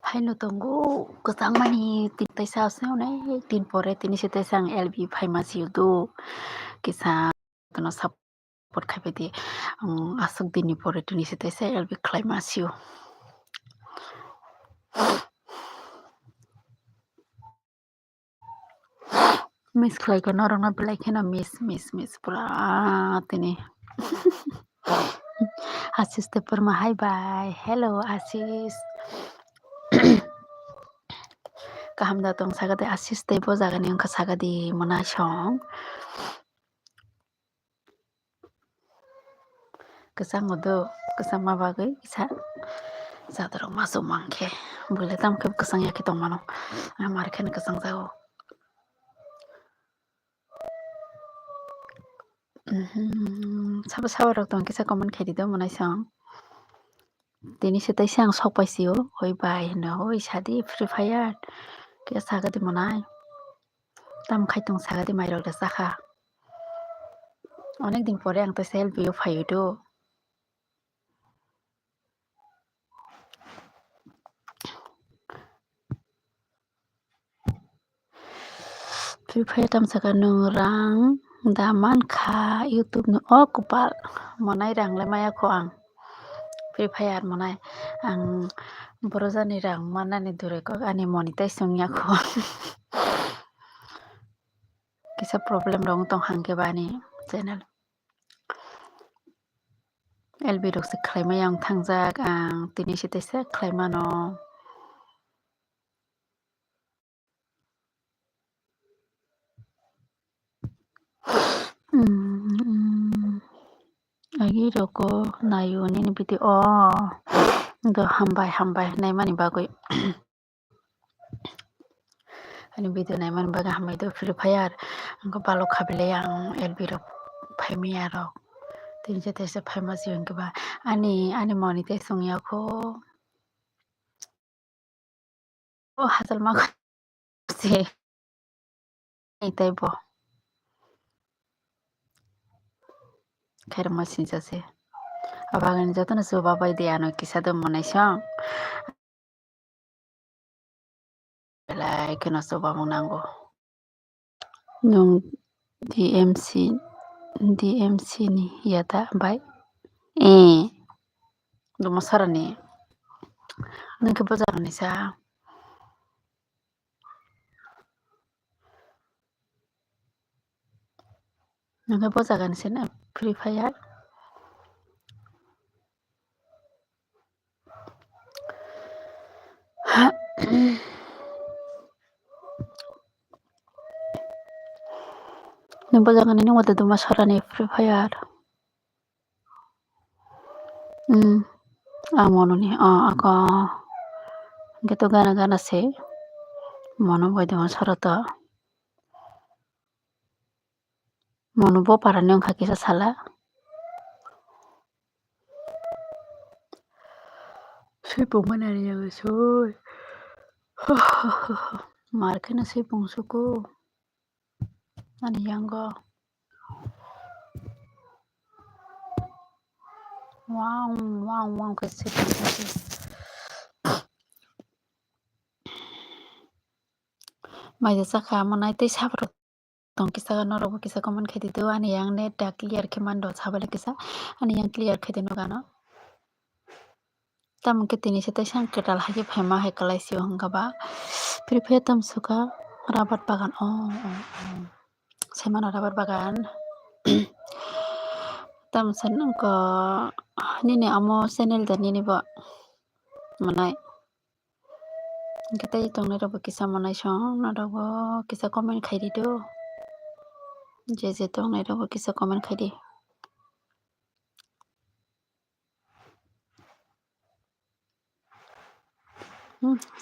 Haino tunggu kesamani tintai sao ne tin pore tini sitai sang LB Pharmacy do kisa tono support khabedi asuk dini pore tini sitai sa LB Pharmacy miss khlai ko norong na belai khena miss pura tini Asis te perma hi bye hello Asis kaham datang sagade Asis te bo jagani angka sagadi mona song kesang odo kesang mabagai bisa sadaro masuk mangke boleh tam ke kesang ya kita mano amar khen kesang jao sabo rok tong kisa comment khedi do mona song tini sitai sang sok paisio hoi bai no hoi sadi Free Fire ke sagadi monai tam khaitung sagadi mairok da sakha অনেক দিন পরে ang to selfie phayo do Free Fire tam saka nung rang daman kha YouTube no kupal monai rang le maya ko ang Free Fire monai ang borojani rang manani dure ko ani monetization ya ko kisa problem rong tong hangke bani channel LB rok se khlaima yang thangjak ang tini sitai se khlaima no agi roko nayo nini video do hambai naimani bagoi ani video naimani baga hambai do Free Fire angko balok khabile yang LB rok phaimia rok tini sitai se Pharmacy angke ba ani monetization ya ko hasil ma se itai bo khair masin jase abagan joto na suba bai de ano kisa do monai song belai kena suba monango nung DMC ni yata bai do masarani nungke bazar ni sa nungke bojagan sena Free Fire nung bojagan ini wada do masarani Free Fire mono ni ako gitu gana se mono boy do masarata mono bo parani angka kisa sala sipung manani yang soy markena sipung suku ani yang wow ke sipung suku mai sakha monai tei sabro tong kisa norobo kisa comment khedi do ani yang net da clear khemando sabale kisa ani yang clear khedi no gano tam ke tini sitai sang ketal hagi phema he kalaisio hangga ba Free Fire tam suka rabat bagan semana rabat bagan tam senang ko nini amo channel da nini ba manai kita itong norobo kisa manai song norobo kisa comment khairi do je tong norobo kisa comment khairi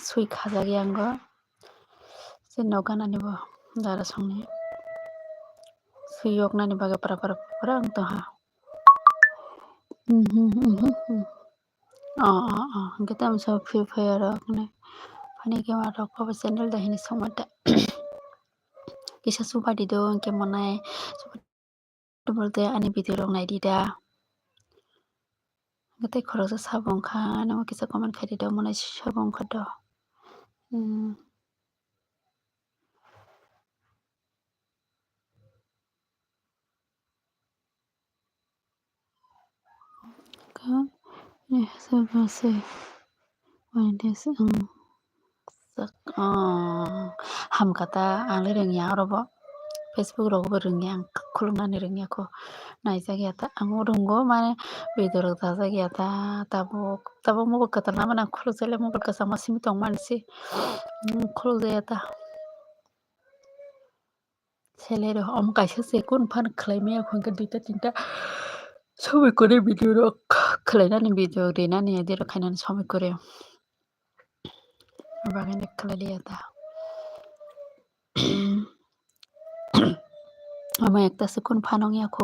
sui khajagi anggo se nogana nibo dara songni sui yok nani baga para ang to ha kita amsa Free Fire rok ne pani ke ma rok ko channel da hini somata kisa suba di do ke monai to bolte ani video rok nai dida gate khorok sabong kha namo kisa comment khadi do monai sabong kha do 음. Có, Controversy when this sak hamkata angli rengya orobo Facebook rogobo rengya ang khulumnani rengya ko naijagiyata ang urungo mane bidoro dajagiyata tabo mobile katalna mana khulujale mobile kasama simi tongmanisi khulujayata ছেলের kaisa sekun fan khlaimaya khonka 2 ta 3 ta সময় করে video khalainani video rinani adiro khainani সময় করে bagani khlailiyata ama ekta sekun phanongya ko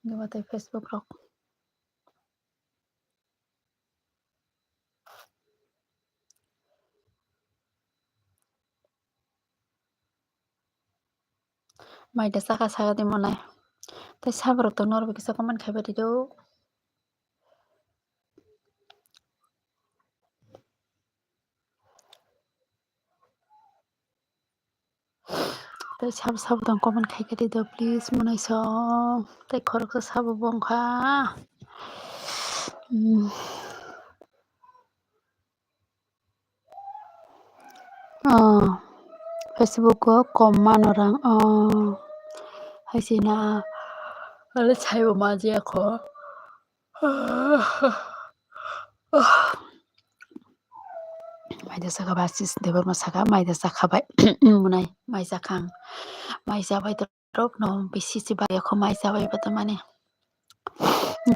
gibate Facebook rok maida saka sagadi monai tei saborok to norbo kisa comment khaibai rido tei sabo tong comment khaikai rido please monai so tei khorok so sabo bongkha Facebook o kom manorang haisina ale chaibo majiya kho maida saka basis deborma saka maida sakhabai monai mai jakhang mai jabai torok no bisi baya kho mai jabai bato mane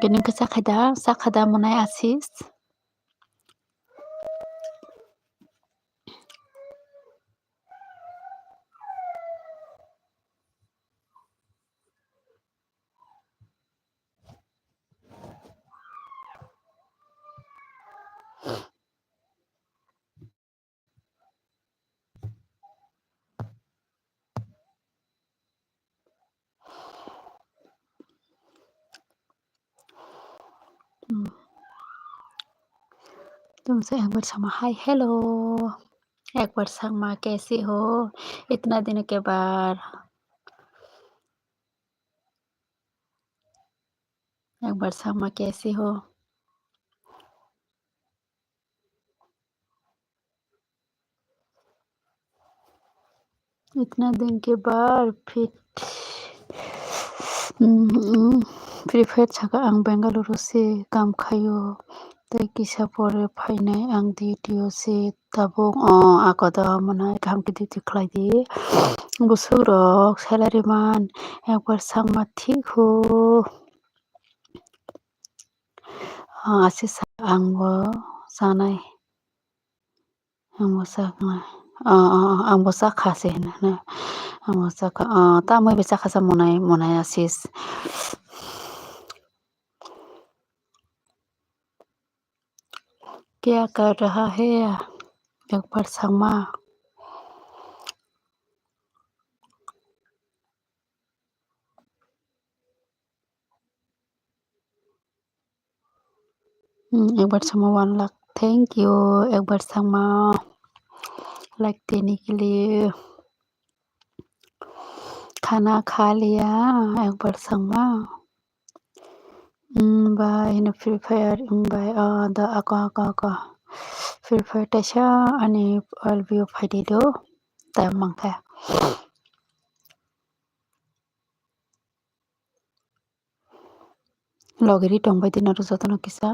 gini ke sakhada monai asis तुमसे एक बार क्षमा hi hello एक बार क्षमा कैसी हो इतना दिन के बाद एक बार क्षमा कैसी हो इतना दिन के बाद Free Fire saka ang Bengaluru se kam khayo tei kisa pore phainai ang DTO se tabuk akodo monai kam ki duty khlaidi busuk rok salary man ekbar sangma thik ho asis angbo sanai angbo saknai angbo sakhase na angbo sakha ta moi be sakhasa monai asis क्या कर रहा है एक बार क्षमा एक बार क्षमा 1 lakh thank you एक बार क्षमा लाइक देने के लिए खाना खा लिया एक बार क्षमा by in Free Fire by the aka Free Fire tasha ani alvio phaidido ta mangkha logeri tongbai dinaro jotono kisa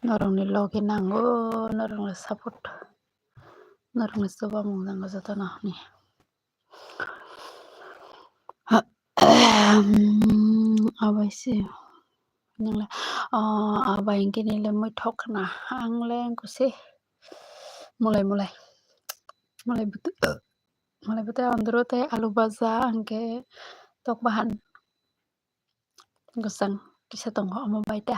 norongni logi nango norongni support norongni soba mung nango jotono ni abaisi nangla abai kini le moi thokna angle kusi mulai buta andro te alu baza angke tok bahan gusang kisa tongho amo baita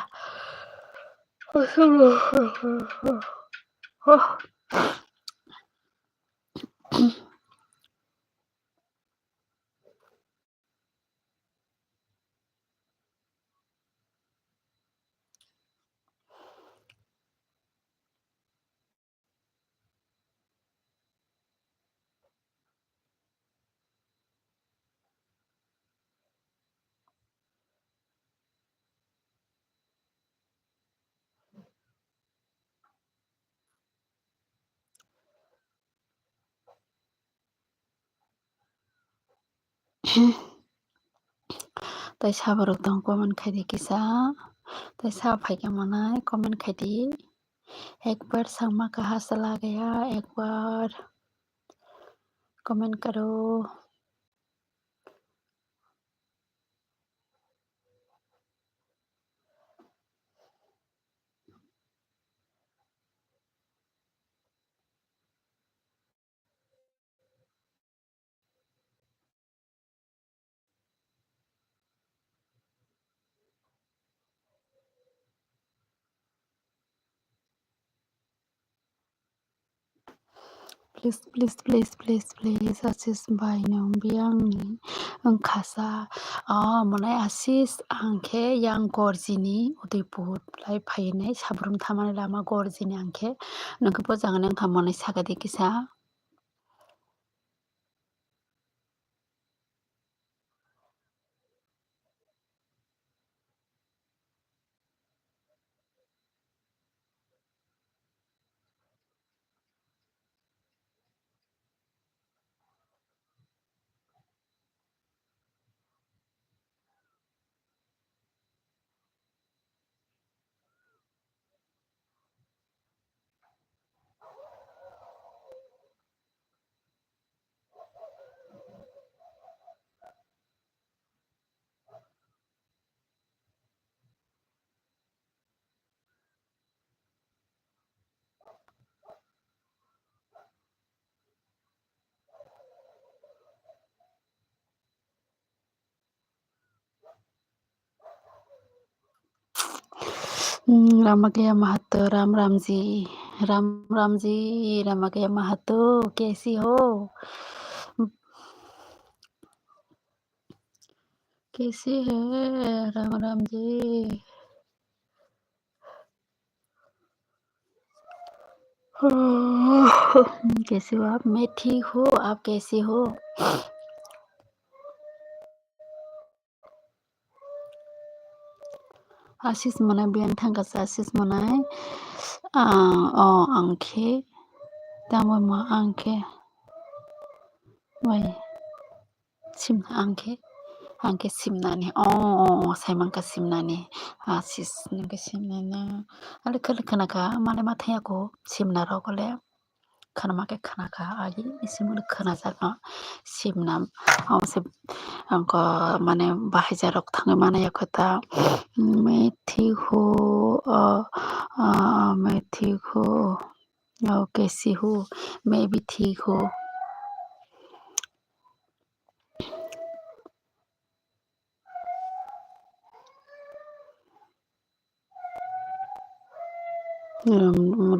tei saborok tong comment khaidi kisa tei sa faika manai comment khaidi एक बार शर्मा कहाँ चला गया एक बार comment करो। Please Asis bai nong biangni khasa monai Asis angkhe yang gorjini Udaipur lai phainai sabrum thamani lama gorjini angkhe nongkhe bojang nongkha monai sagadi kisa Ramagaya Mahato Ram ji Ramagaya Mahato कैसी हो कैसी है राम जी कैसे हो आप मैं ठीक हूँ आप कैसे हो आशिष मनाय बियान थांगास आशिष मनाय आंखे दामो मा आंखे वाय सिम आंखे सिमनानि साइमांका सिमनानि आशिष नोंके सिमनाना आले खोनाका माने माथायाको सिमना रगले खोनामाके खोनाका आगि इसिमुन खोनाजानो सिमना से अंको माने बाहायजारक थाङो माने खोता मैं ठीक हूँ कैसी हूँ मैं भी ठीक हूँ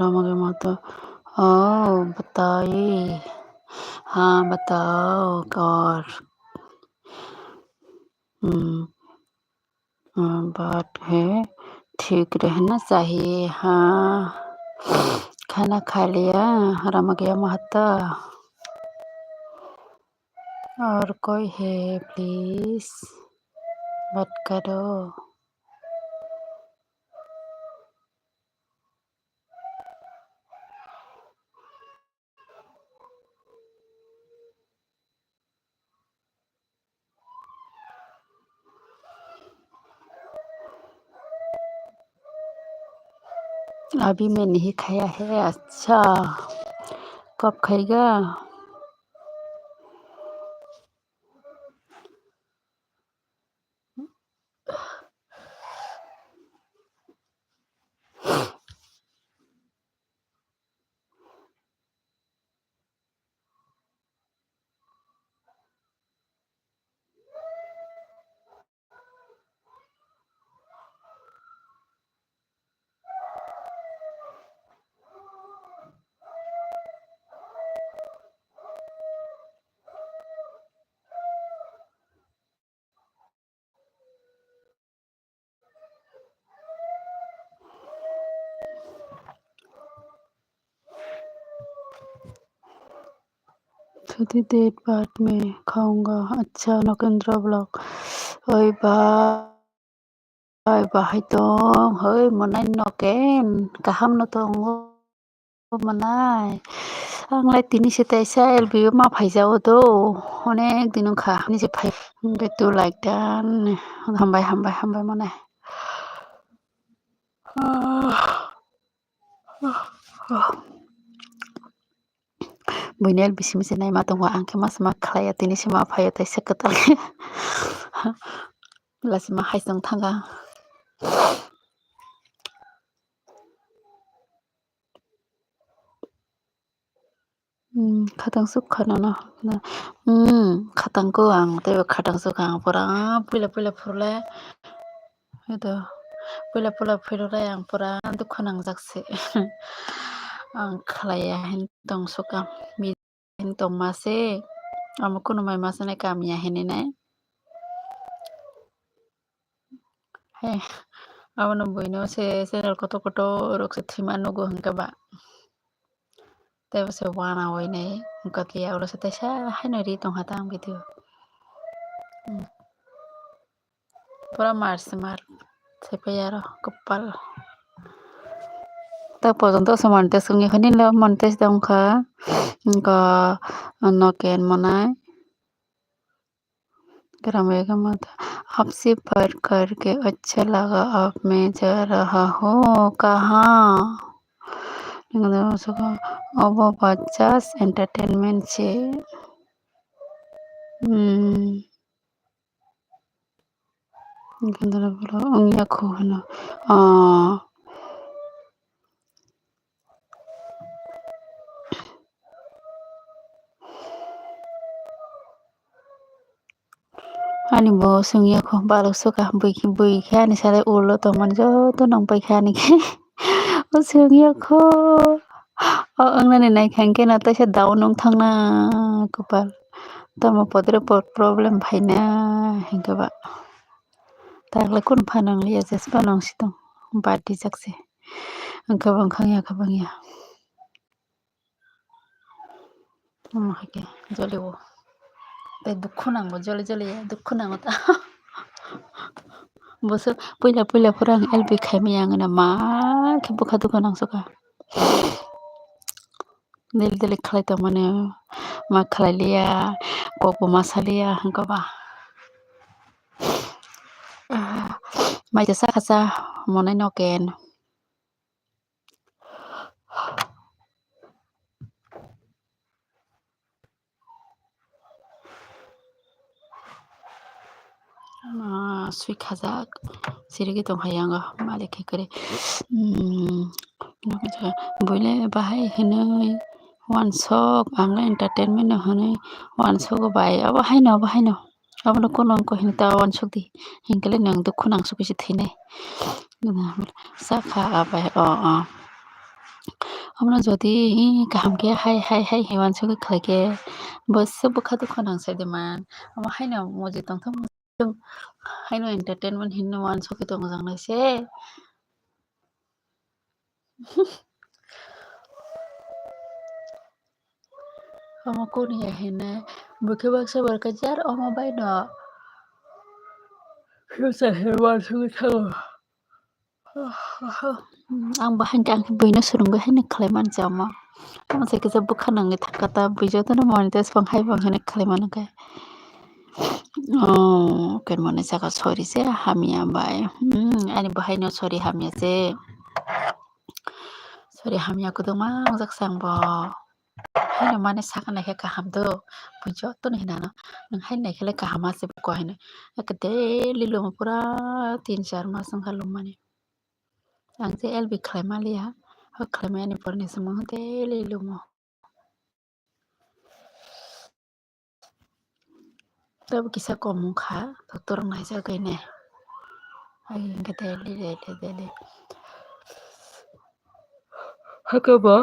रामगे माता बताइए हाँ बताओ और बात है ठीक रहना चाहिए हाँ खाना खा लिया रामगे माता और कोई है प्लीज बात करो अभी मैं नहीं खाया है अच्छा कब खाएगा थोड़ी देर बाद मैं खाऊंगा अच्छा नकेंद्र ब्लॉग ओए बाहाय दं हय मोनाय नकेन गाहाम न दं मोनाय आंलाय दिनैसो ताइसा एलबियो माफायजावोदौ अनेक दिनखा निजे फाय बेतु लाइक दान हामबाय माने Buinel bisi misi nai matong wa angke mas ma khlaya tini sima phaya tai seketal lasima haisang thanga khatang suk khanana khatang ko ang tebe khatang suk ang pura pula phurle itu pula phurle ang pura dukha nangjakse ang khlaya hin tong sukam mi hin tong mase amo kuno mai masane kamya hene nai he amo buino se channel koto rokse thima nugo hingka ba tebe se wana hoinai hingka kia ulo se taisa haino ri tong hatang video pura mar sepayaro kepal tak পর্যন্ত montes sungi khani lo montes dongkha hingka noken monai ग्रामे का मत आपसे बात करके अच्छा लगा अब मैं जा रहा हूँ कहाँ अब बच्चास एंटरटेनमेंट से aku hana ani bo sungya ko balok suka bui kha ni sare ulo to man jo to nang pai kha ni ke o sungya ko o angna ni nai khangke na ta se daw nong thangna kupal tamo podre problem phaina hingka ba takla kun phanang liya jes panong sitong bati jakse kabang khangya hake joliwo tai dukhu nangbo joli dukhu nango ta boso puila purang LB khaimi angna ma ke bukha dukha nangsoka deli khlai to mane ma khlai liya koko masaliya hangka ba mai ta sa monai noken sui khajak sirigi tong hayanga malik kare boile bahai hinai one sok angla entertainment no hinai one sok bai aba haino abano kono ko hinta one sok di hinkale nang dukhu nang sok isi thinai sakha abai আমরা যদি কাহামকে high হেwan sugi khlaike boso bukha dukha nangsai man amo haino moji tongtham haino entertainment hinno wan sugi tongjang naise amo koni hene bukhe baksa barkajar amo baino future hewan sugi thango ang bahan kang buino surunggo hene khlaiman jama amo sai kisa bukha nangnai thakata bijoto no monetize panghai bang hene khlaiman kai ken mane saka sorry se hamia bai ani bahai no sorry hamia se sorry hamia kuduma jak sangbo haino mane saka naikhe kaham do bijoto no hinano nang hai naikhele kaham ase ko hene ek daily luma pura 3-4 mas wngkha lumani ang je LB khlaimaliya ho khlaimani porni sumo daily lumo tabo kisa komung kha doctor naija gaine ai ingke daily hakaba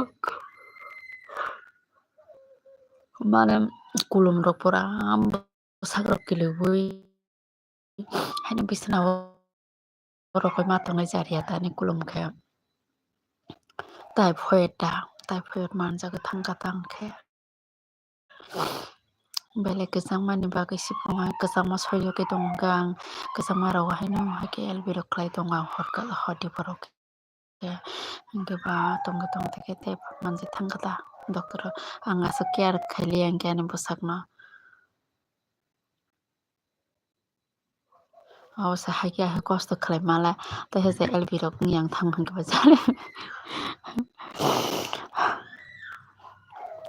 mane kulum rok pura sagrok kilubui haino bisna rokoi matongnai jariya tani kulum khe typhoid manjago thangkatang khe belek kisang mani bagui sipunga kisangma soyoke tonggang kisangma rawa haino hake LB rok khlai tonga hoti porok hingke ba tongtong teke typhoid manji thangkata dokter ang asa care khaili ang kani bwsakno awsa haike kosto khlaimala tei hese LB rok yang thanghangkhe jale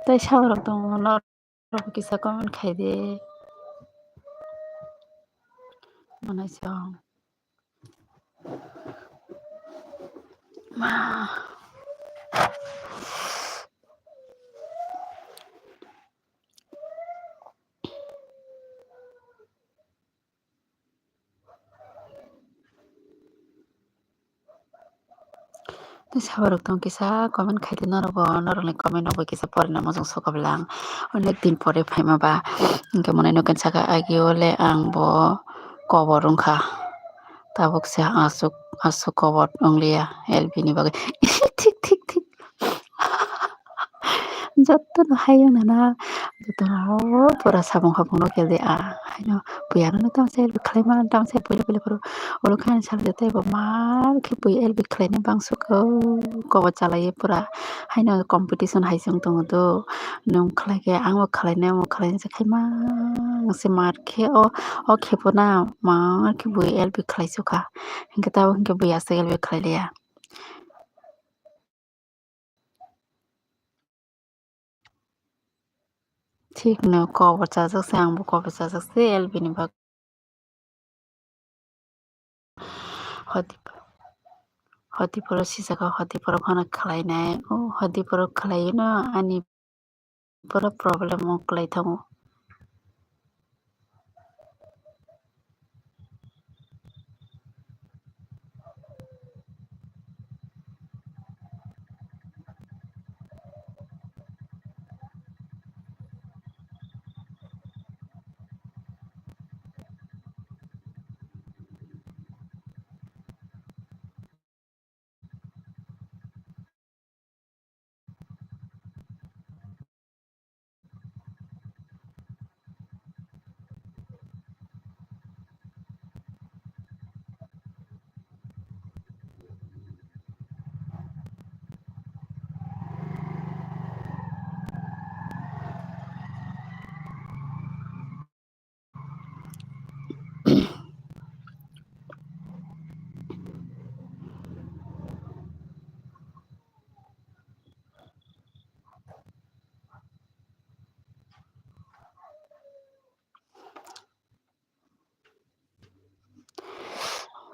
tei saborok tongo norok kisa comment khaide manaising ma tei saborok tong kisa comment khaide norokni comment rok kisa porina mojong sokoblang onek din pore phaimaba hingke monai no saka agiole ang bo kobor wngkha tabuk se asuk kobor wnglia LB ni bagui tik tik tik joto no hayung nana joto pura sabong habong no kelde haino puya no tamse LB khlaima tamse pule pule puro oro khani salde tei bo mar khe pui LB khlaina bangsukho kobo chalaye pura haino competition haisung tongo do nong khlaike angbo khlainai amo khlainai khaima se mar khe o khepo na mar khe bui LB khlaisukha hingke tabo hingke bui asuk LB khlailia ঠিক no kobor chajakse angbo kobor chajakse LB ni bagui hoti puro sijako hoti puro phano khlainai hoti puro khlaio no ani puro problem o kwlai thango.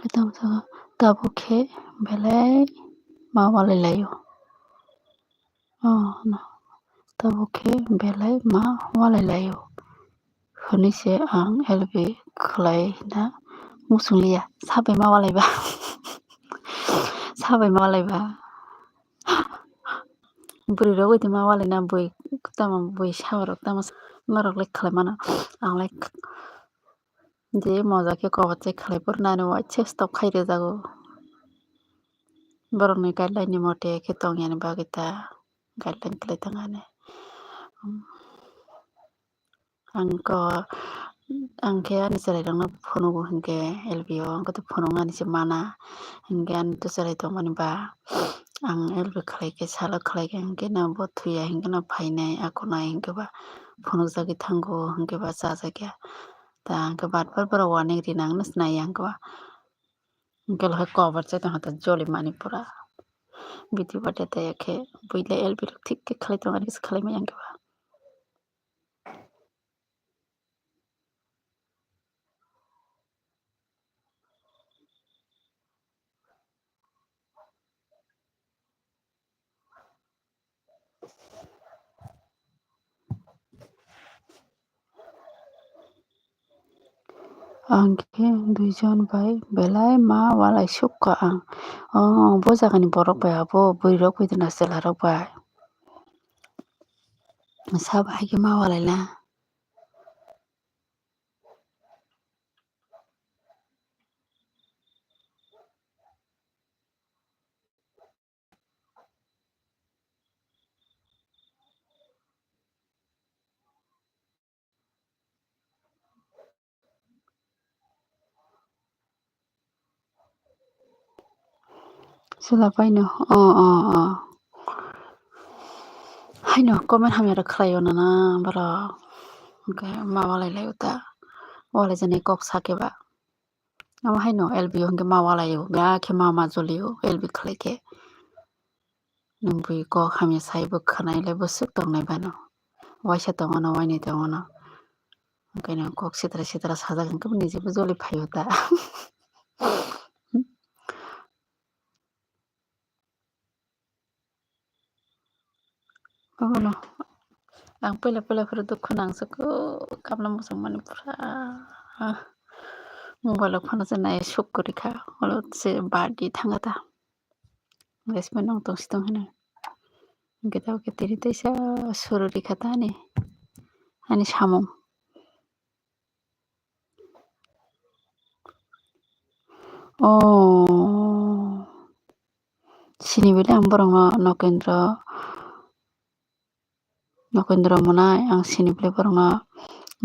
Kitang saka tabo khe belai ma walai laio tabo khe belai ma walai laio hini se ang LB khlaina musunglia sabai ma walaiba sabai ma walaiba bwrui rok oi ma walaina bui tamo bui saborok tamo norok lai khlaimano anglai je moja khe kobor chai khlaiphuru nani waisa stop khai rwjago borokni guideline ni mote khe tongyani bagui ta guideline khwlai tongani angkhe ani cherai rokno phunugo hinkhe LB o angkhe phunuknani se mana hinkhe ani to cherai tongmani ba ang LB khlaikhe salo khlaikhe hinkhe no bo thuya hinkhe no phainai akonai hinkhe ba phunukjagui thango hinkhe ba chajakya ta angkhe badbar borok warning rinang no snai angkhe ba hingke kobor chai tongkha ta jolimani pura biti bade tei khe builai LB rok thik khe khlai tongani khalaimai angkhe ba. Angkhe duijon bai belai ma walai sukha ang bo jagani borok bai abo bui rok bai na chela rok bai sabo haikhe ma walaina. Chela paino haino comment hamya khlaio nana borok hingke ma walai ta walai jani kok sakeba amo haino LB hingke ma walaio beya khe ma jolio LB khlaikhe nungbui kok hamya sai bwkhanai bwswk tongnai bano waisa tongono wainai tongono hingke kok sitra sajak hingke nijeबो joli phaio ta obono ang puila pore dukhu nangsaku kabla mochang mani pura mobile phano nai shock korika holo se birthday thangata resme nong tongsi tong hino hingke tabo tini teisa sorori kha tani ani samung sini bele ang borokno Nokendra monai ang sini bele borokno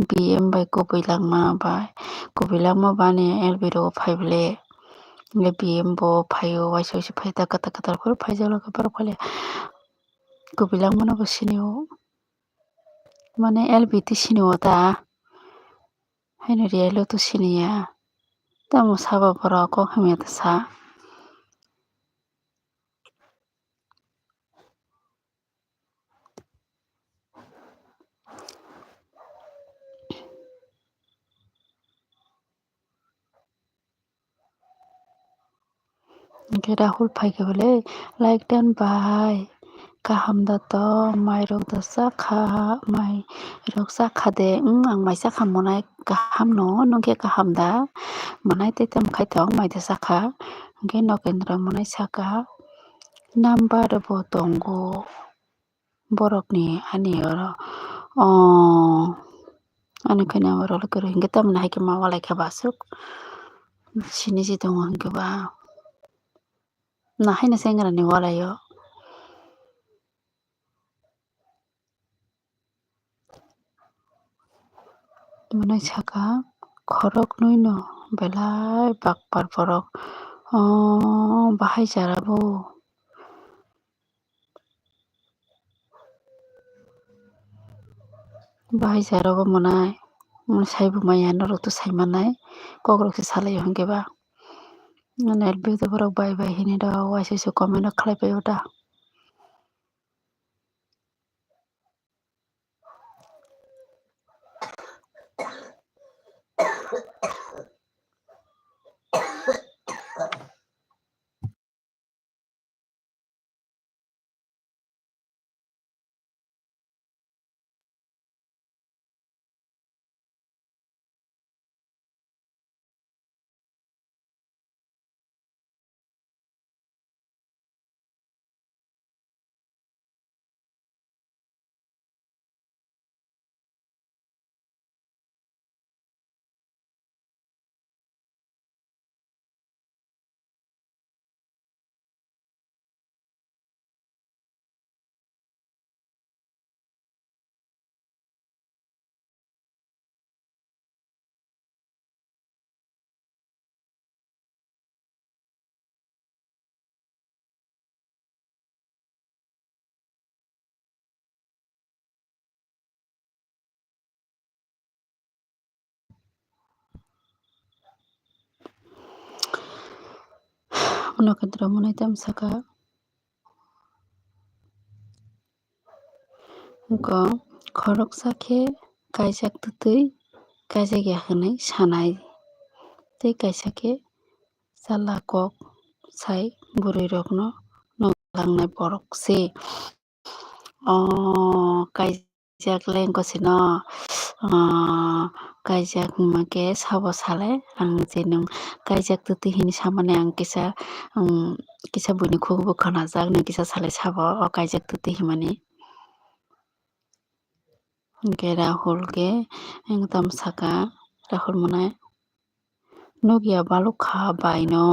BM bai kubui langma bani LB ro phaibele BM bo phaio waisa phaita katar pore phaijalo borok phale kubui langmano bo sinio mane LB ti sinio ta haino realo to sinia tamo saba borok kok hamya ta sa hingke Rahul phaikhe bole like 10 bai kaham dato mairok da chakha de ang mai chakha monai kaham no nongke kaham da monai tei tam khaitong mai da chakha hingke Nokendra monai saka number bo tongo borokni ani oro ani khani oro koro hingke tamoni haike ma walai khe basuk sini si tongo hingke ba na haino sengra ni walaio monai saka khorok nui no belai bakpar borok bahai jarabo monai saibo maya norok to sai manai kokrok se salaio hingke ba LB to borok bai hini rok waisa comment rok khlai paio ta. Nokendra monai tam saka khorok sakhe kaijak tui kaijak ya hinui sanai tei kaisa khe challa kok sai burui rok no langnai borok se kaijak language no kaijak hingmakhe sabo salai ang je nung kaijak tui hini samani ang kisa buini kubu khanajak nung kisa salai sabo kaijak tui himani hingke Rahul ke tam saka Rahul monai nogya balokha bai no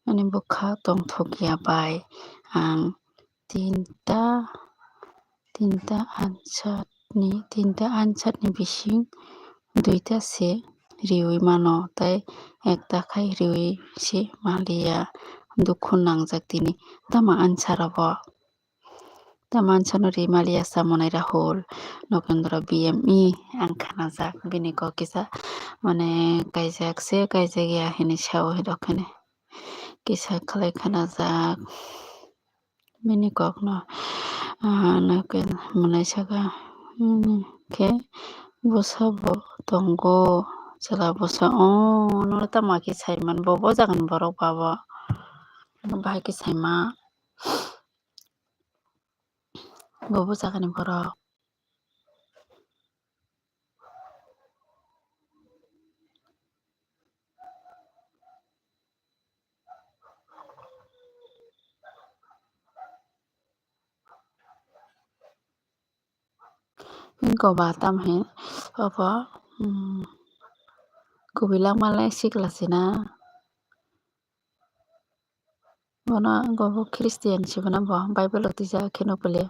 ani bokha tongthokya bai ang tinta ansat ni bising duita se riui mano tei ekta khai riui se maliya dukhu nangjak tini tamo answer o bo. Taman sano rimali asa monai Rahul Nokendra BME ang khanajak bini kok kisa mane kaijak se kaijagya hini sao rokene kisa khalai khanajak bini kokno noken monai saka khe bosabo tongo chela bosa noro tamo ki saiman bobo jagan borok babo bahai ki saima bobo jagani borok goba tamhe obo kubilang malai siklasina bono gobo Christian sibona bo Bible tija kheno pele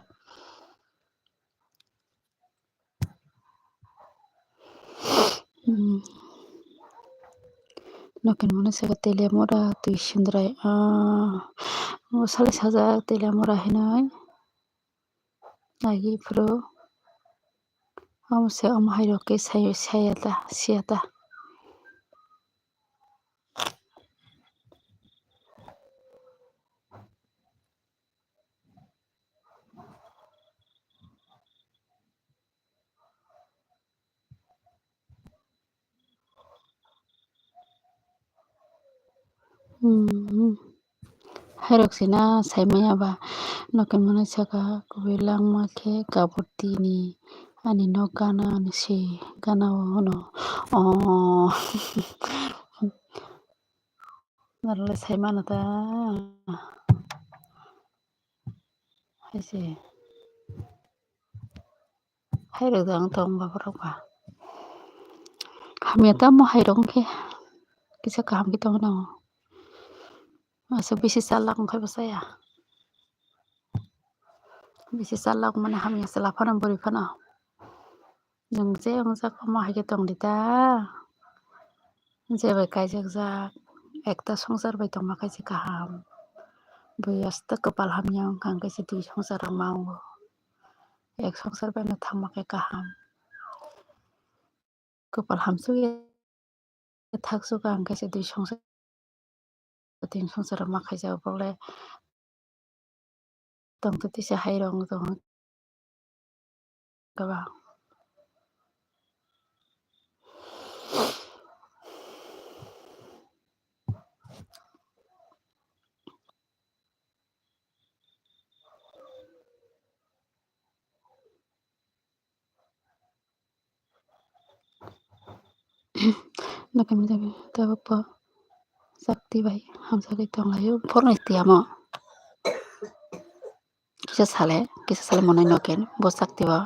noken mone saka telemora tui sindrai sale saja telemora hinai agi pro amse amhairo ke sayata siata Hairok-sina saimaya ba noken mone saka kubilang makhe kabutini ani no gana ni si gana no narole saimano ta haise hairok dang tong ba borok ba hamya tamo hairok khe kisa kaham ki tong no asa bisi salak khai basaya bisi salak mane hamya sala phana bori phana jong je ongjak ma haike tong dita jebai kaijak jak ekta songjar bai tongma kaisa kaham buyasta kapal hamya wngkha kaisa tui songjar rok mawo ek songjar bai no thangma khe kaham kapal hamsok thaksuka kaisa tui songjar tin songjar rok ma khaijak bogle tongto tisa hairok tongo kaba noken jabe tabukbo sakti bai hamsakhe tonglaio phone tiamo kisa sale monai noken bo sakti bo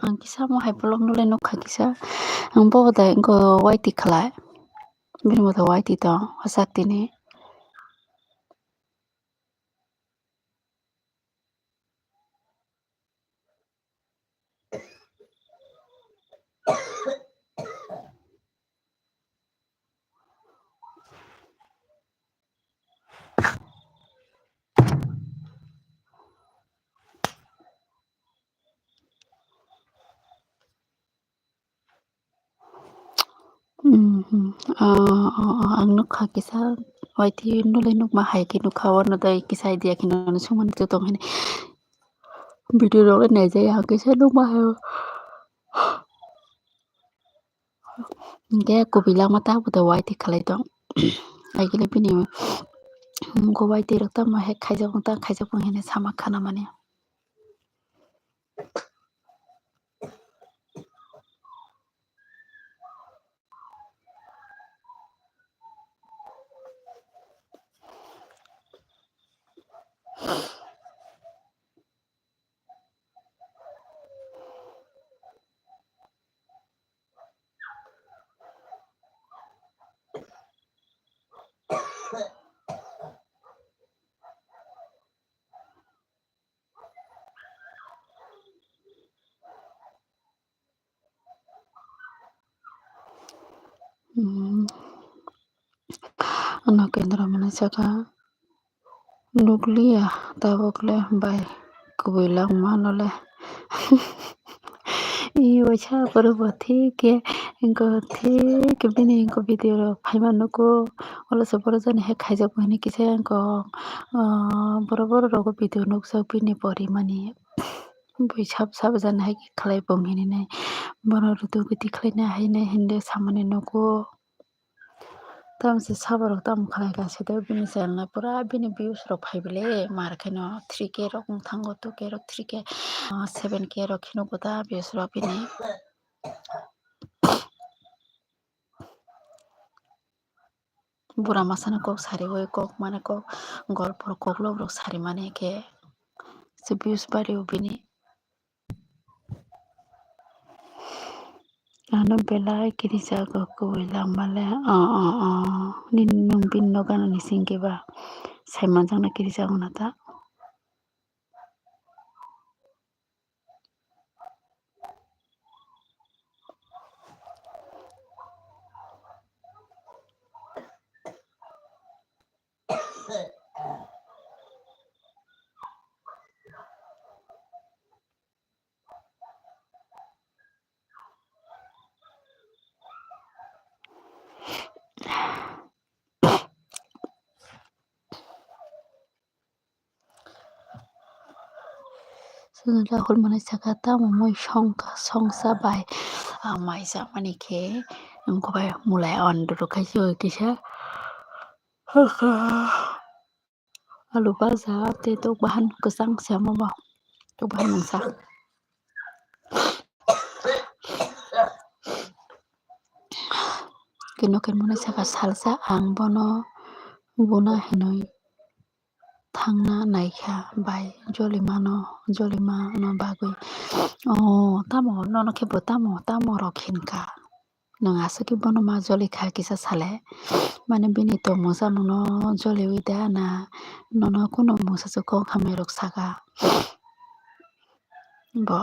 ang kisa mo haipolok nulai nukha kisa ang bo dai go waiti khlai bini moto waiti tong sakti ni ang nukha kisa waiti nulai nukma haike nukha wano dai kisa idea kino sungmani tu tong hini video rok naijai ang kisa nukma hayo hingke kubilang mata boto waiti khlai tong aikile bini go waiti rok tamo he khaijak hine sama khana mane saka nuklia tabokle bai kubilang manole iwacha porobothi ke bini ko video phaimanuko olose borojani he khaijak bani kise ko boro rogo video nukjak bini porimani bui sab jana hai khlai bonghini nai boro rutu giti khlaina haine hinde samani nuko tamse sabarok tam khlai gaside bini channel pura bini views rok phaibele markheno 3k rok thango 2k rok 3k 7k rok khino kota views rok bini bura masana kok sari oi kok mane kok golpor kok lobrok sari mane ke se views bari bini ano belai kiri jaga koi lamale nin nung bin no gana ni singke ba saiman jangna kiri jago na ta sung rahul mane saka ta moi songsa bai maisa mani ke ko bai mulai on dulu kai jo kisa alu baza te to bahan kesang sama ba to bahan mangsa kino ken mane saka salsa ang bono buna hinoi thangna naikha bai jolima no bagui tamo nono khebo tamo rokhinka nanga saki bono ma joli kha kisa sale mane bini to mosa mono joli uida na nono kuno mosa ko khame rok saka bo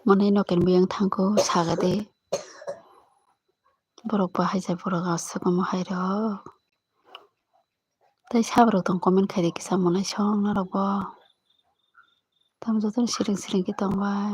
mane no ken biyang thangko sagade borok bahai borok asako hairo tai sabrok tong comment khairi kisa monai song na rok bo tam joton siring ki tongbai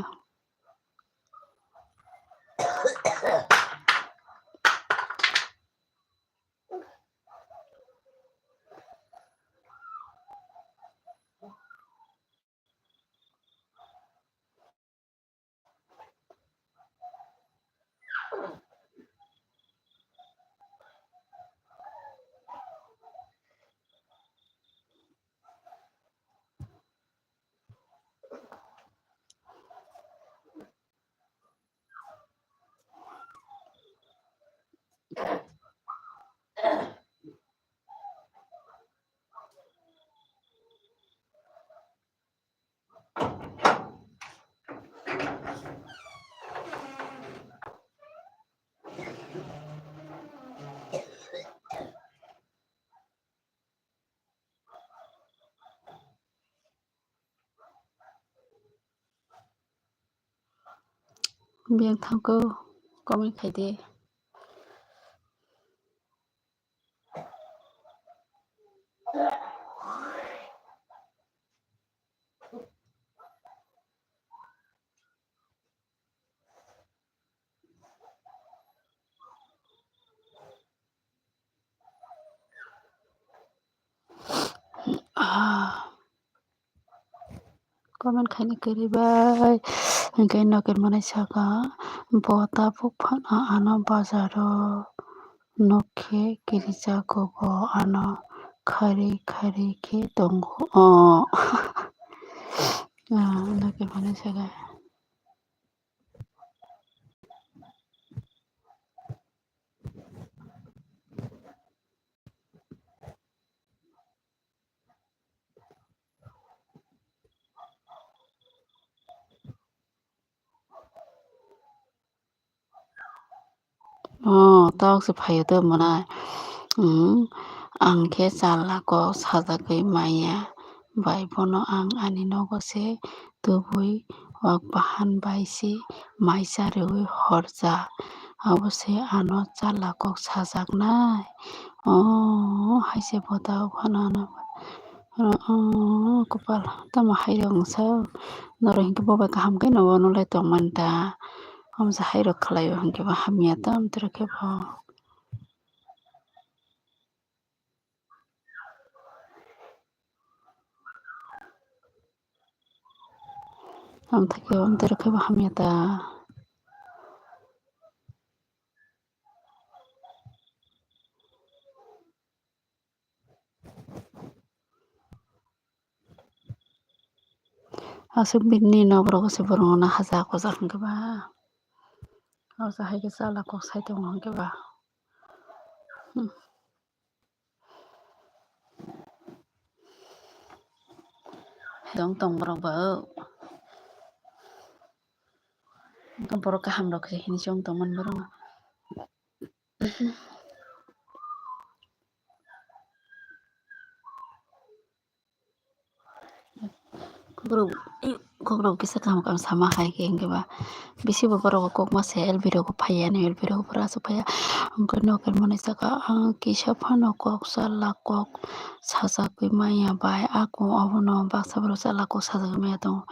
biyang thangko comment khaide comment khaini karibai hingke noken manai saka bota bufana ano bazaro nokhe kirijago bo ano khari khari khe tongo noken manai saka tok se phayo to manai angkhe chalako sajagoi maya bai bono ang ani nogo se tubui wak bahan baisi maisa reui horja abo se ano chalakok sajaknai haise bota ufano ano kopal tamo hairok wngsa noro hingke bobai kaham ke no nolai tongmani ta amsa hairok khlaio hingke bo hamya tam tere khe bo amthake tere khe bo hamya ta asuk bini noborok se borong no hajak ojak hingke ba amsa haike chalakok sai tongo hingke ba dong tong borok bo borok kaham rok se hini chong tongmani borok kokrok kisa kaham kaham sama haike hingke ba bisi bo borok kokma se LB rok phaiya ni LB rok pura asuk phaiya hingke noken manai saka kisa phano kok chalakok sajagoi maya bai ako abono baksa borok chalakok sajagoi maya tongo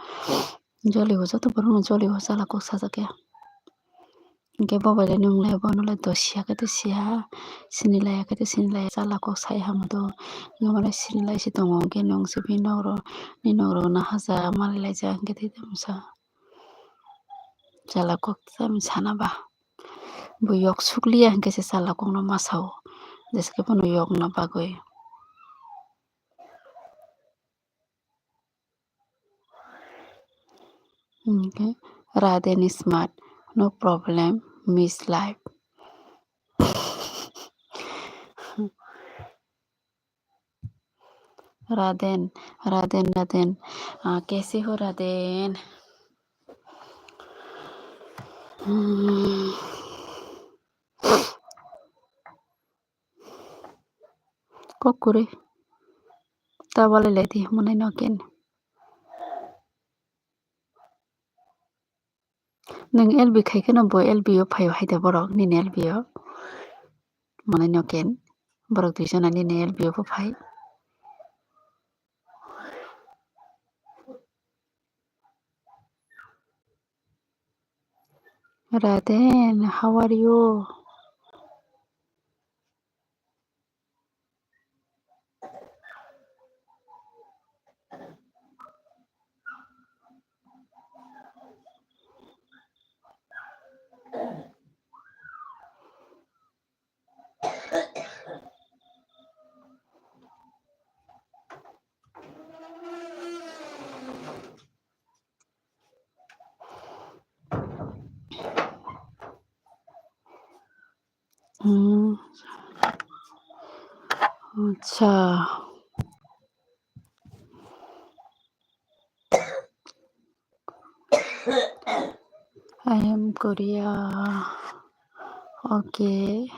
joli bo joto borok no joli bo chalakok sajagya hingke bobai nunglai bonolai dosya khe to sia sini laya khe to sini laya chalakok sai hamoto hingke manai sini lai si tongo hingke nong se bini nogrok no haja malai laijak hingke tei tamsa chalakok tamo sana ba bo yok sukliya hingke se chalakok no masa o jeske bono yok na bagoi hingke Raden smart no problem miss life राधेन राधेन राधेन कैसे हो राधेन kokure tabale leti monai noken neng LB khaike no bo LB o phayo haida borok nini LB o monai noken borok duijona nini LB o phai Raden how are you अच्छा I am Korea okay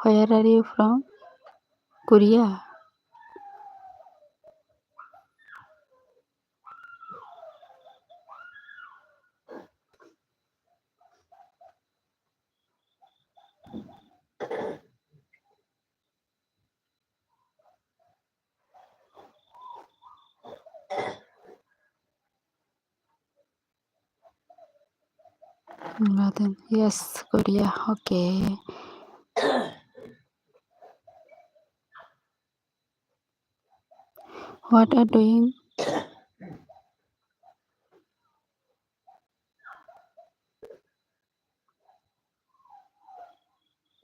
where are you from Korea Raden yes Korea okay what are doing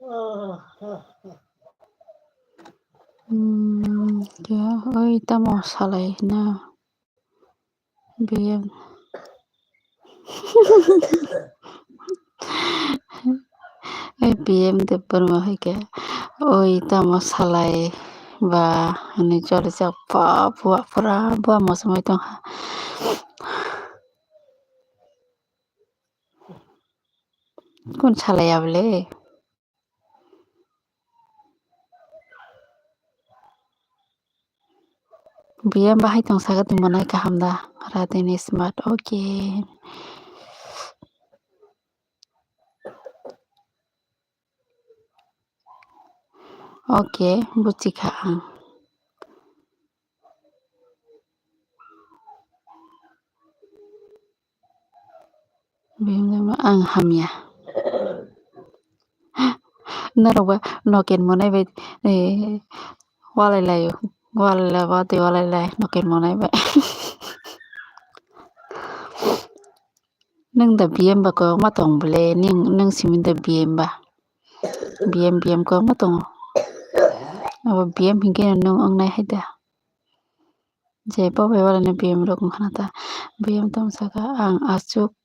Kaya oy tamo salay na BM BM de porma hoike oy tamo salai ba ani chole chappa bua pura bua mosamoi tongha kun salaya bole BM bahai tongsaga tumonai kahamda radini smart oke buchikha ang BM ang hamya naroba noken monai bai walai layo walai bati walai lai noken monai bai nang da BM ba ko matong bole nang simin da BM ba BM ko matong abo BM hingke nang angnai haida je babai wala na BM rok khanata BM tam saka ang asuk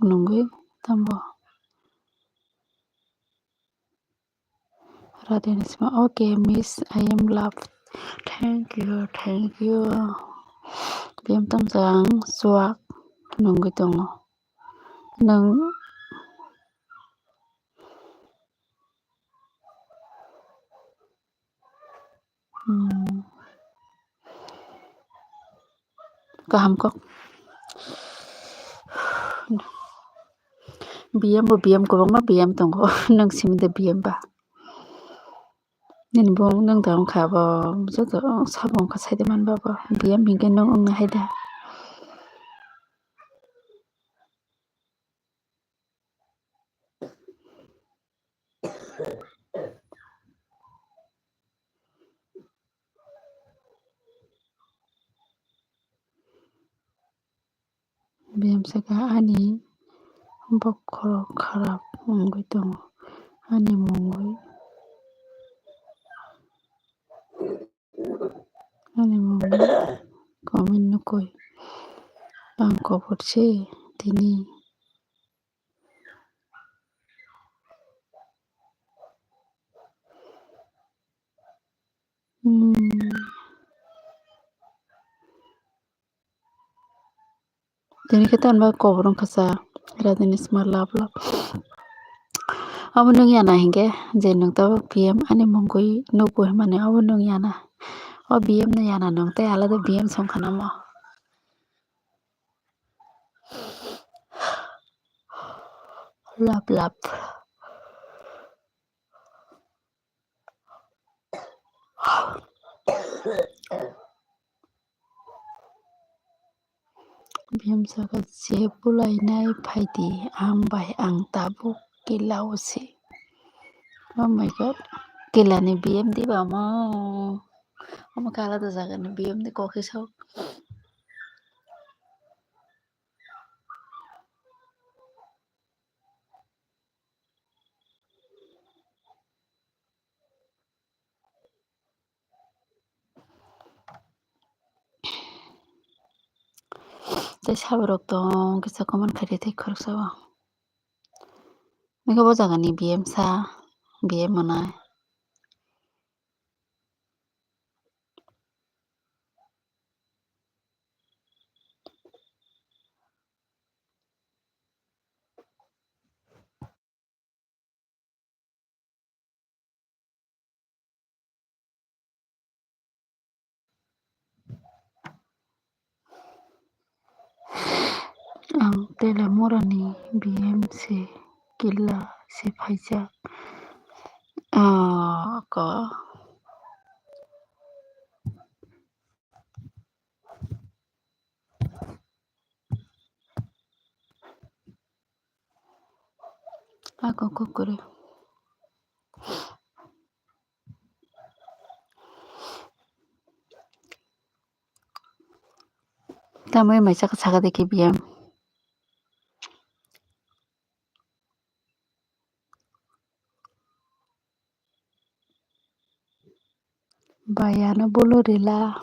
nungui tambo Radhenisma okay miss I am love thank you BM tam sang suak nungui tongo nang kaham kok BM ko ma BM tongo nang simda BM ba nin bong nang dang kha ba joto sabong ka saide man ba BM hingke nang ong na haida BM saka ani bokkoro kharap mongoi tongo ani mongoi komen nukoi ang koporche tini tini ketan ba koborong kasa radini smart lap abo nung yana hingke je nung tabo BM ani mongoi nupo mane abo nung yana o BM na yana nung te alada BM songkhana mo lap BM saka je pulai nai phaidi ang bai ang tabuk kilausi oh my god kilani BM di ba mo ama kala da jaga ni BM di koke sau te saborok tong kisa koman khari te khorok sawa niko bo jaga ni BM sa BM manai ang tela morani BM se killa se phaijak ko ako kokore tamai mai chaka chaka deki BM sayaano bolorila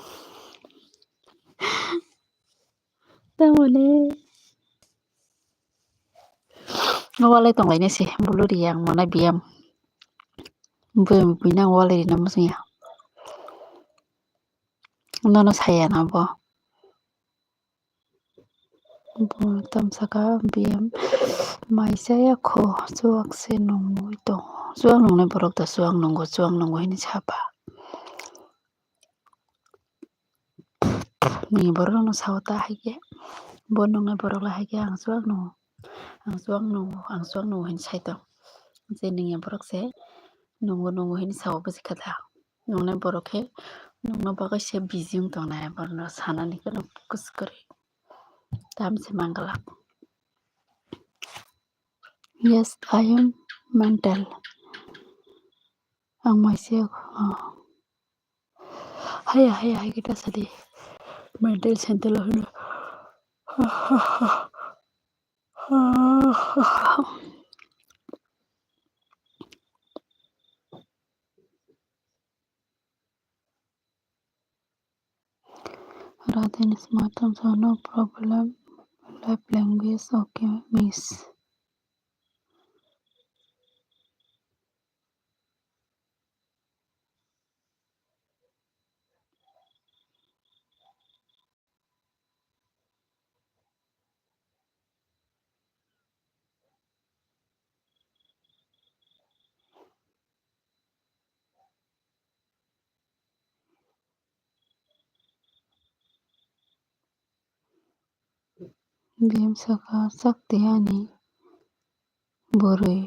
tamone walay tonglay si bolori yang mana biam pinang walay na musnya nono sayana bo tamsaka biam maisaya ko chuak se nongoi to chuak nongnai borok ta chuak nongo hini chapa ni borok no sauta haike bon nongnai borok la haike ang chuak nongo hini saito je ninge borok se nongo hini sawo buji kata nongnai borok he nongno bagai se bijing tongnai borno sanani kono kuskori tamse mangalak. Yes, I am mental. Ang myself. Haya kita sadi mental sentel hulu. Rather smart so no problem. Life language okay, miss. Biam saka sakti ani boroi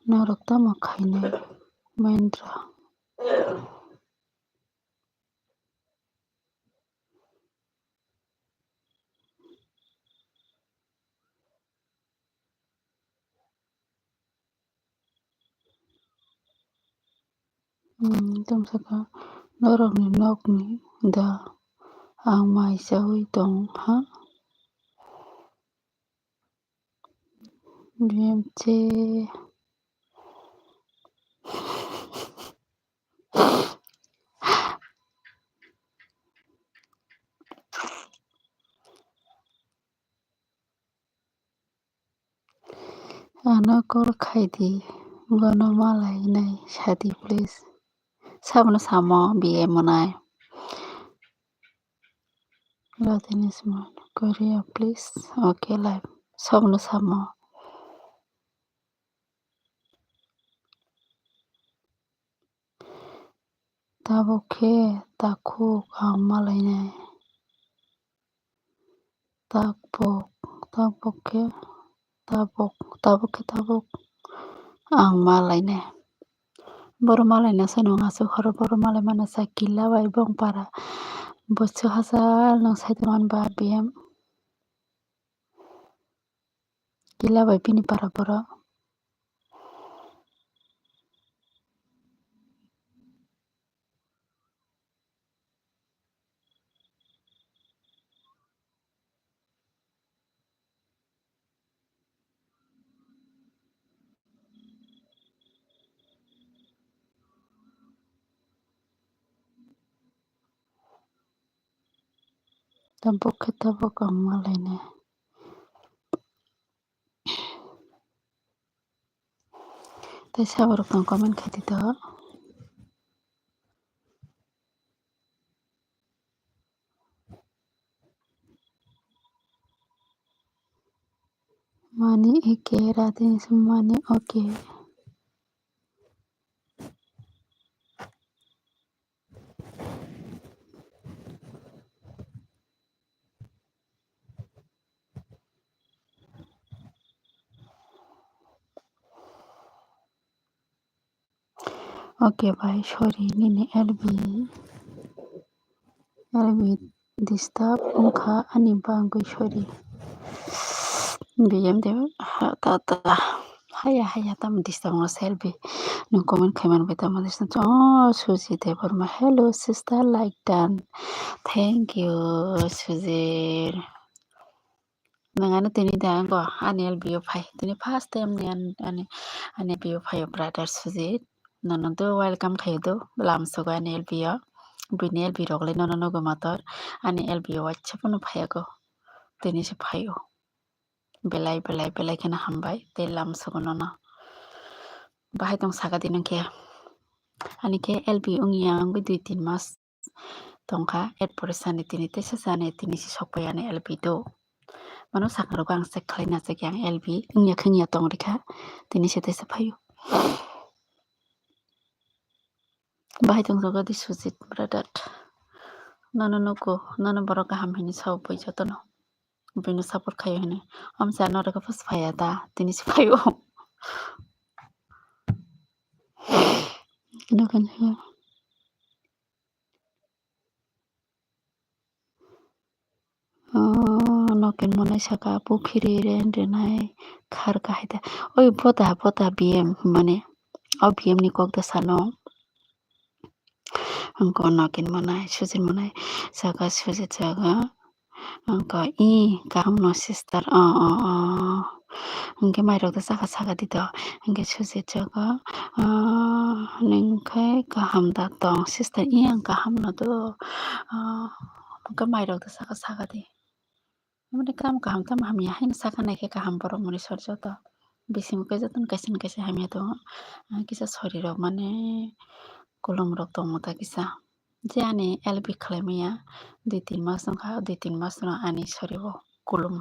narokta makhaine Mahendra. Tamsaka norokni nokni da ang maisawi tong ha biam che ana kor khaidi gono malai nai sadi please sabno samo biye monai Latin smart Korea please okay live sabno samo tabokhe takhuk ang malai nai tabokhe ang malai nai boro malai na sanong asu khoro boro malai mana sakila bai bong para bosu hasal nang saitongan ba biam kila bai pini para boro tabokhe tabok ang malai nai tai saborok tong comment khati to mani eke ratin mani okay okay bye sorry nini LB disturb ungkha ani bangui sorry biam de tata haya tam disturb no selfie no comment khaman bai tam disturb oh Suji Devarma hello sister like done thank you Suji nangano tini dango ani LBO phai tini first time ni ani LBO phai brother Suji nonodo welcome khayodo lamsogo ani LBO bini LB rogle nono go mator ani LBO wachapano phayago tini se phayo belai khena hambai tei lamsogo nono bahai tong saka din ke ani ke LB ungya angui 2-3 mas tongkha 8 porisani tini tesa jani tini si sokpai ani LB do mano sakarok ang check khlaina cheki ang LB ungya khengya tongrekha tini se tesa phayo bahai tongjago di Sujit brother nono nuko nono borok kaham hini sau poijotono bini support khayo hini amsa noroko pas phaya da tini si phayo noken monai saka pukhiri renai khar kahaida oi bota BM mane o BM ni kok da sano angko noken monai Sujit monai saka Sujit jaga angko kaham no sister hingke mairok da saka dito hingke Sujit jaga ningkai kaham da tong sister ang kaham no do hingke mairok da saka di mane kam kaham tam hamya haino saka naikhe kaham borok mani sorjoto bising khe jotono kaisa na kaisa hamya tongo kisa sorir rok mane kolom rok tongmo ta kisa je ani LB khlaimaya 2-3 mas wngkha 2-3 mas no ani sorio kolom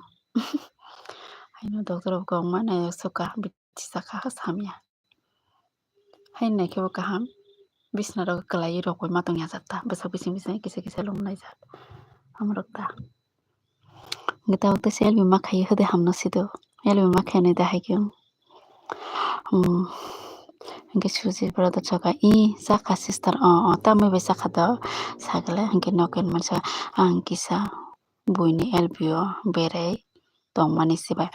haino doctor rok kongma naiyok suka biti saka hamya haino naikhe bo kaham bisna rok kwlai rokoi ma tongya jata bwsak bising kisa lom naijak amrok ta ngeta okta se LB makhai hode hamno sido LB makhai da haikyung hingke Sujit brother saka saka sister tamoi bai saka do sagale hingke noken mansa ang kisa buini LBO berai tongmani sibai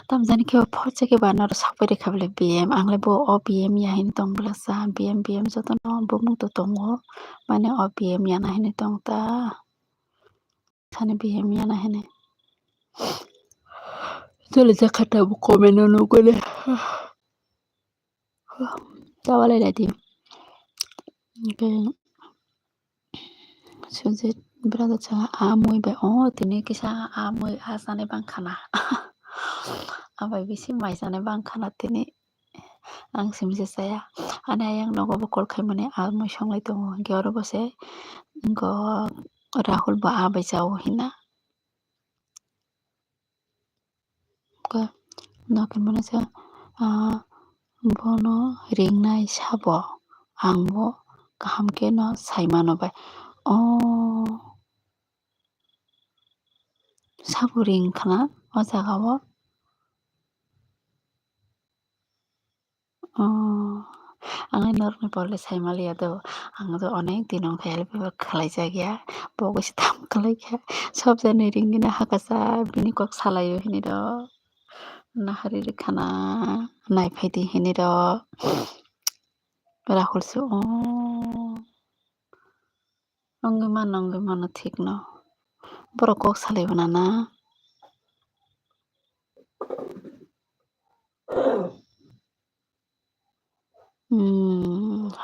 tamjani khe porche ke banner sakpai rekha bole BM angle bo o BM ya hini tongbla sa BM jotono bumung to tongo mane o BM yana hini tongta sani BM yana hini chole jakhata bo comment no nugole tawale ladi hingke Sujit brother saka amoi bai tini kisa amoi ajane bangkhana abai bisi maijane bangkhana tini ang simse saya ani ayang nogo bo call khaimani amoi songlai tongo hingke oro bo se ingko Rahul bo bai jao hina noken mane sa bono ringnai sabo angbo kaham khe no sai mano bai sabo ringkhana o jagao ang normal porle saimaliya do ang do onek din ongkha LB khlaijak bogo se tam khlaikha sob jani ringgina hakasa bini kok salaio hini ro nahari khana naifai di hini ro Rahul se ongui mano thik no borok kok salaibona na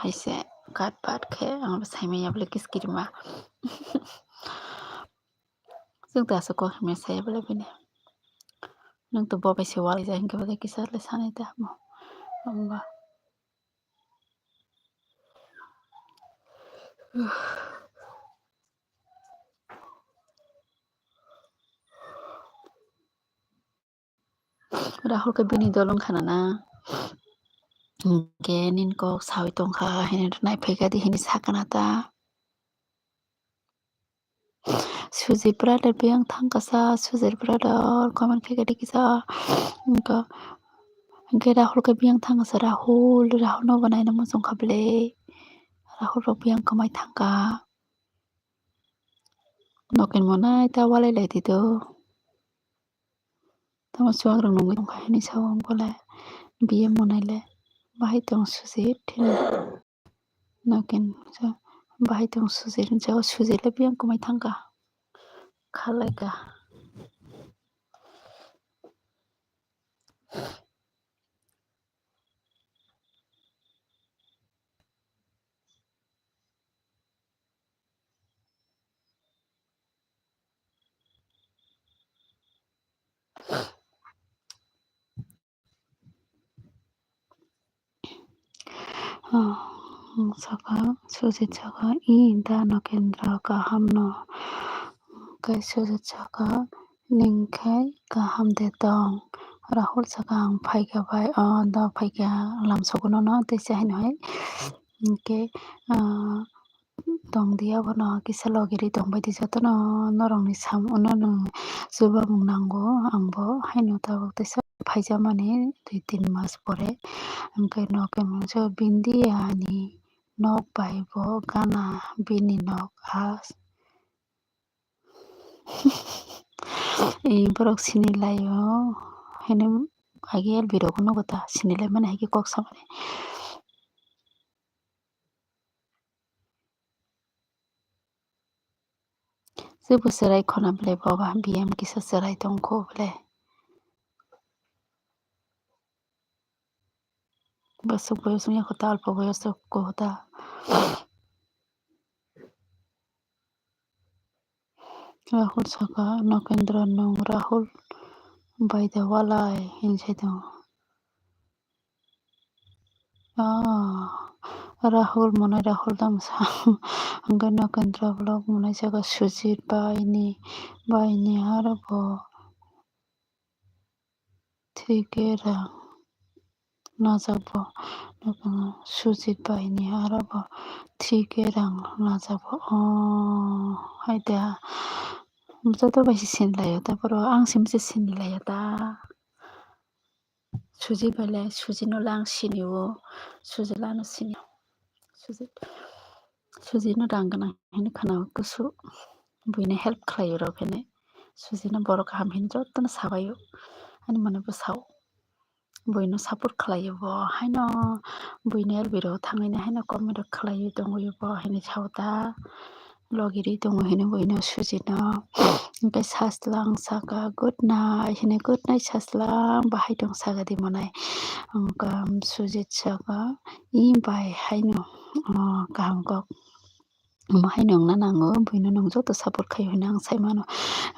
haise kat pat khe ang saimaya bole kiskirima जों दासो गरमे साया बले bini nang to bobai se wal ja hingke bode kisar le sanai da mo amba Rahul ke bini dolong khana na hingke nin kok sawi tongkha hini naifai di hini sakana ta Sujit brother biyang thangkasa Sujit brother comment khe di kisa hingke Rahul ke biyang thangkasa Rahul no banai na mojong khablei Rahul rok biyang kamai thangka noken monai ta walai lai di do tamo chuak rok nongoi tongkha hini sawang bolai BM monai le bahai tong Sujit noken bahai tong Sujit jago Sujit le biyang kamai thangka khalaika saka sujit saka inda no kendra kaham no kai sujit saka ningkai kaham de tong rahul saka ang phaika bai da phaika lamsogono no teisa haino hai hingke tongdiya bono kisa logiri tongbai jotono norongni norong chubamung nango angbo haino tabuk teisa phaijamani 2-3 mas pore hingke noke mungso bindiya ni nok bai bo gana bini nok borok sinilaio haino age LB rok nugo ta sinilaimani haike kok samani jebu cherai khona belai boba BM kisa cherai tongkho belai basuk boyos mia khota alpo boyos kohota Rahul saka Nokendra nong Rahul by the walai hinsai dong Rahul monai Rahul damsa hingke Nokendra vlog monai saka Sujit baini arabo thikera najabo Sujit baini arabo thikerang najabo haida joto baisi sinlaio taporo ang simse sinlaio ta Sujit bailai Sujit no lang sinio Sujit lano sinio Sujit no rang ganang hino khana gusu buine help khlaio rok hine Sujit no borok kaham hino jotono sabaio ani mane bwsao buino support khlaio bo haino buino LB rok thangaine haino comment rok khlaio tongoio bo hini sauta logiri tongo hino buino Sujit no hingke saslang saka good night hine good night saslang bahai tong saka di monai Sujit saka bai haino kaham kok haino ongna nango buino nong joto support khaio hino ang saimano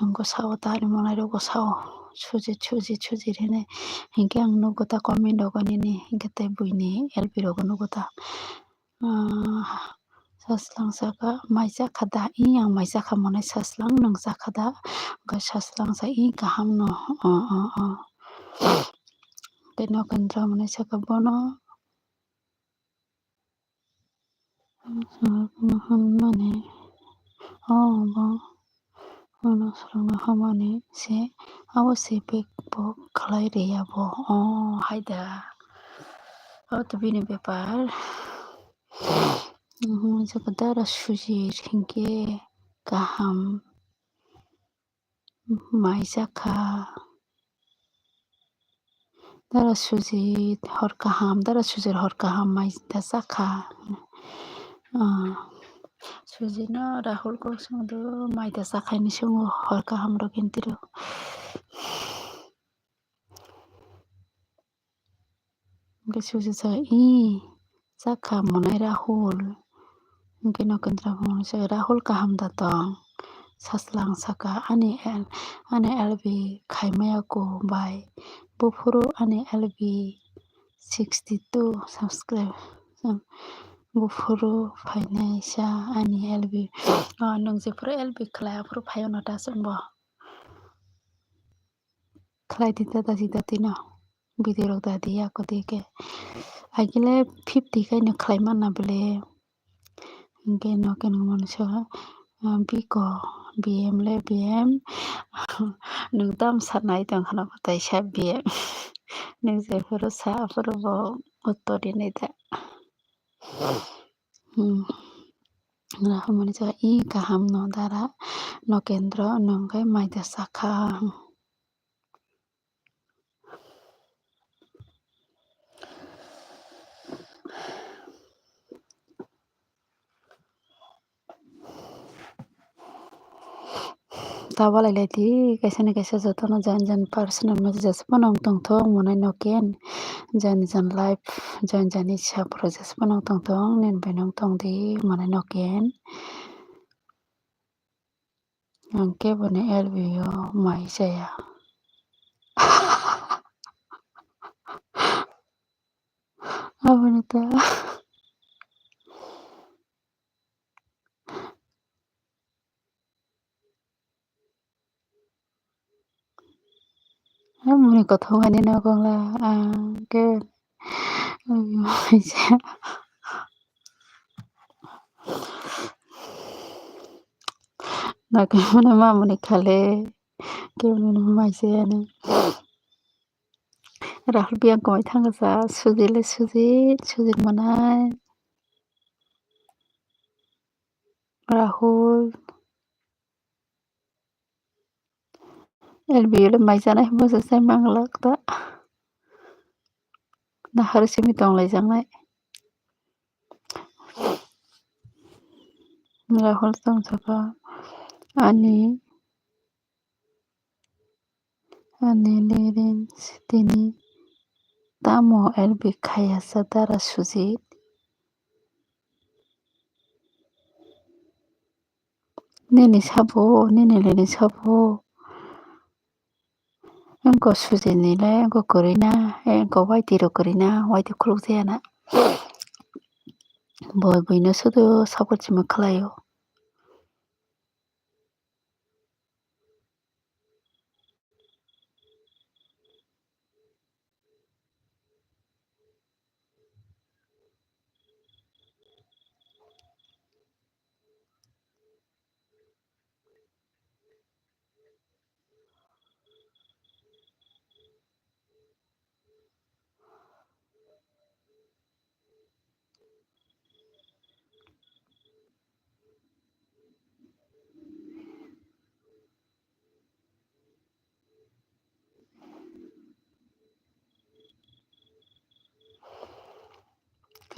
angko sao tani monai rogo sao Sujit hine hingke ang nugo ta comment rogo nini hingke tei buini LB rogo nugo ta saslang saka maijaka da ang maijaka monai saslang nong jaka da saslang sa kaham no tei Nokendra monai saka bono hamani bono sarangno hamani se abo se bek bo khlai reya bo haida to bini bepar saka dara Sujit hingke kaham maijaka dara Sujit hor kaham maida jaka Sujit no Rahul kok songdo maida jakaini songo hor kaham rok hintiro hingke Sujit saka jaka monai Rahul hingke Nokendra monai saka Rahul kaham da tong saslang saka ani LB khaimaya ko bai bufuru ani LB 62 subscribe bufuru phainai sa ani LB nong jefuru LB khlai afuru phaiono tasumbo khlai dita dati no video rok dati yako dike agile 50 kaino khlaimana bele hingke noken monso biko BM le BM nong tam sanai tongkhana batai sa BM nong jefuru sa afuru bo uttor dinai da Rahul monai saka kaham no dara Nokendra nongkai maida jaka Tawa lailai di kaisa na kaisa jotono jan personal messages ponong tongthok monai noken jan live jan isa process ponong tongthok nen bai nong tongdi monai noken angke boni LB o maijaya aboni ta. muni kothong ani nokongla ke nake mune mamuni khale ke muni maisayani Rahul biang komai thangasa sujile sujit manai Rahul LBL maijanai bosasai manglakta na harsimi tonglaijangmai Rahul tongsaga ani lirin tini tamo LB khayasa dara sujit nini sabo engko sujit nilai engko korina engko waitiro korina waiti khulukjayana boi buino sudo support chima khlaio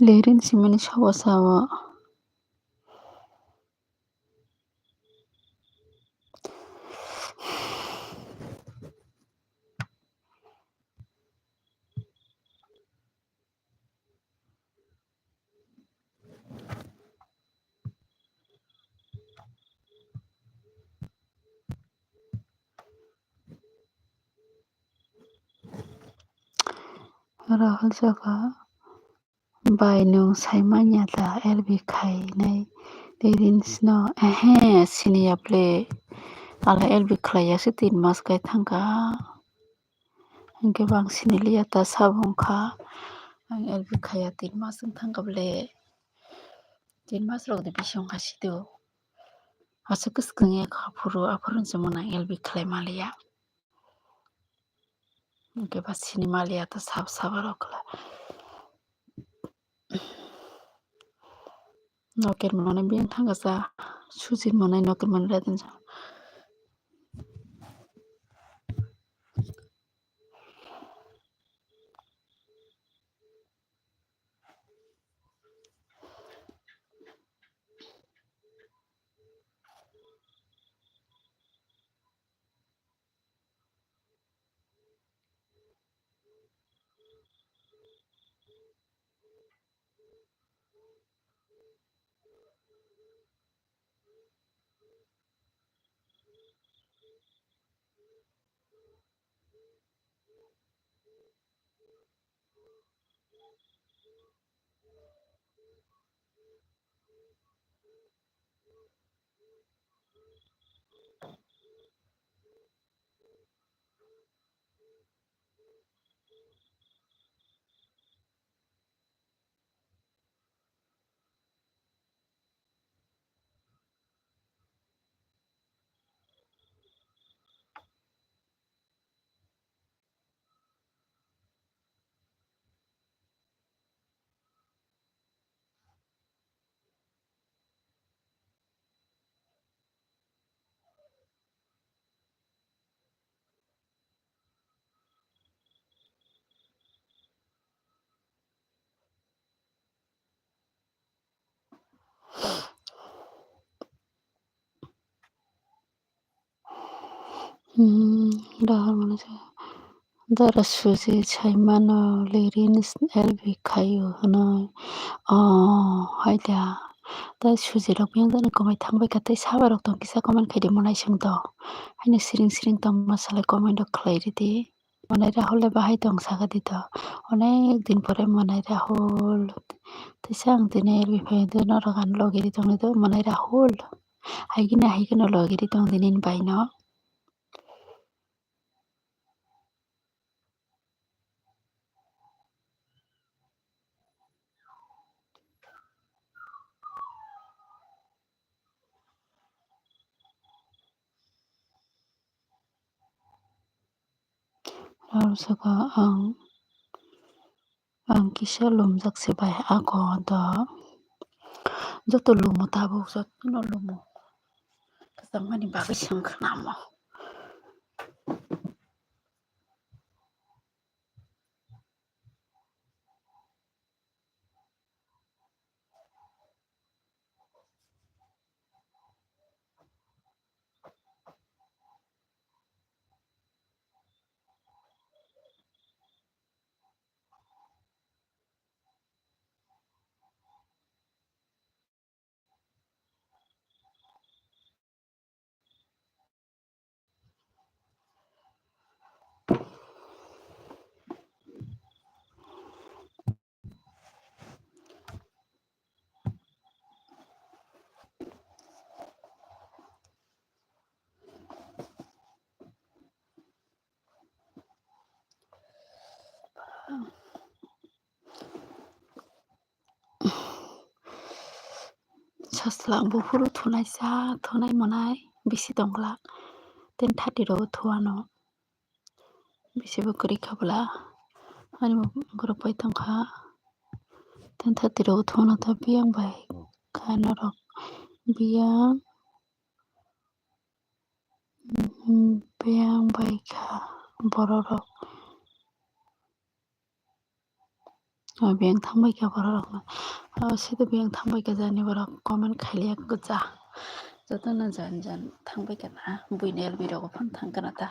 lirin simini sabo sabo Rahul jaga bai nung saimanyata LB khainai lirin sino siniyaple ala LB khlayasu 3 mas kai thangka hingke bangsini liyata sabongkha ang LB khaya 3 mas wng thangkable 3 mas rokni bisingkha sido asa kwskwng ekha afuru chumani LB khlaimanliya hingke ba sini maliyata sab rokla noker manai bini thangasa sujit manai noker manai radinsa Rahul manai dara sujit saimano lirin LB khayo hwnoi haida tei sujit rok buyang komai thangbai kha tei saba rok tong kisa comment khaidi monai singto haino siring tongma salai comment rok khlai ridi monai Rahul bahai tongsaka dito onek din pore monai Rahul teisa ang tini LB phaido norok logiri tongnido monai Rahul haigini logiri tongdi nini baino. Arusaka ang kisa lumjaksebai ago joto lumo tabuk jotono lumo kasangmani bagui sangkhnamo. Saslang bufuru thunai monai bisi tongla ten thatiro thuano bisibo kwrwi khabla ani goropai tongkha ten thatiro thuano ta biyang bai kha norok biyang bai kha borokrok biyang thangbaikha borokrokno sito biyang thangbaikha jani borok comment khailik gcha jotono jan thangbaikha na buini LB rogo phano thangkhana ta.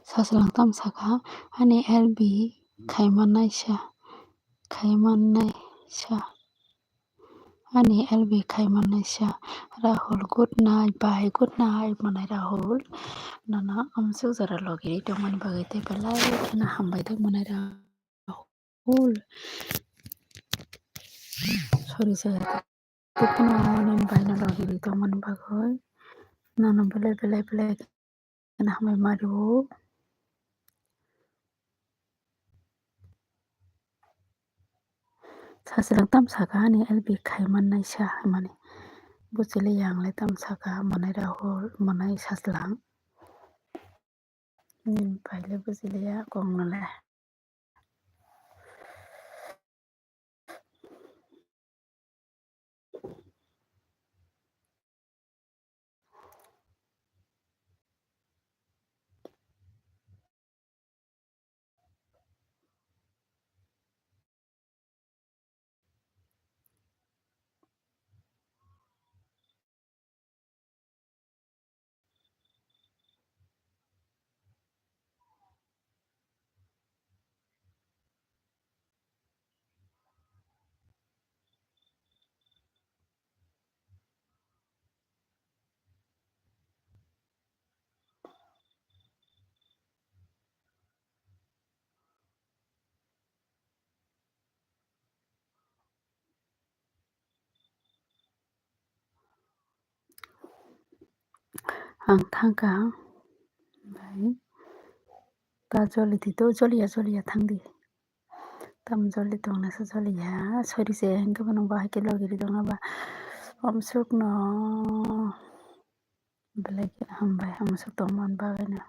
Saslang tamsakha ani LB khaimanaisa ani LB khaimanaisa Rahul good night bye good night manai Rahul nana amsuk jora logiri tongmani bagui tei belai kheno hambai tongmanai Rahul sorry jaya tepuna baina logiri tongmani bagui nana belai kheno hambai mario. Saslang tamsakha ani LB khaimanaisa himani buchili yanglai tamsakha manai Rahul manai saslang paile buchiliya kongnole. Ang thangkha bai ta joli di to joliya thangdi tam joli tongnasa joliya sorry je hingke bono bahai logiri tongnoba amsukno belai kheno hambai amsuk tongmani bagui.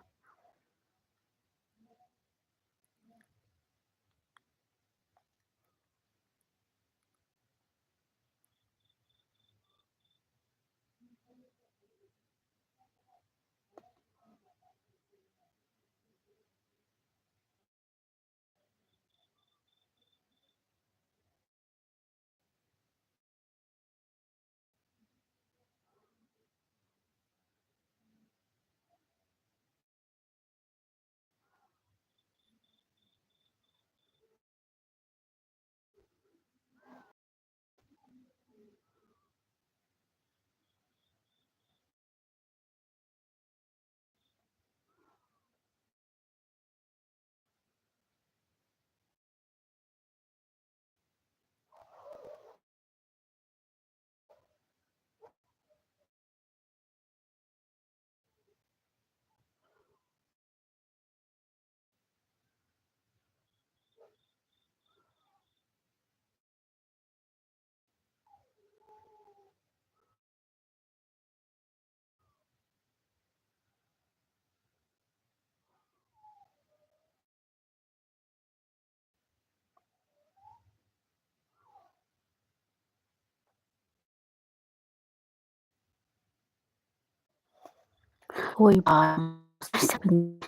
Ôi bà sao mình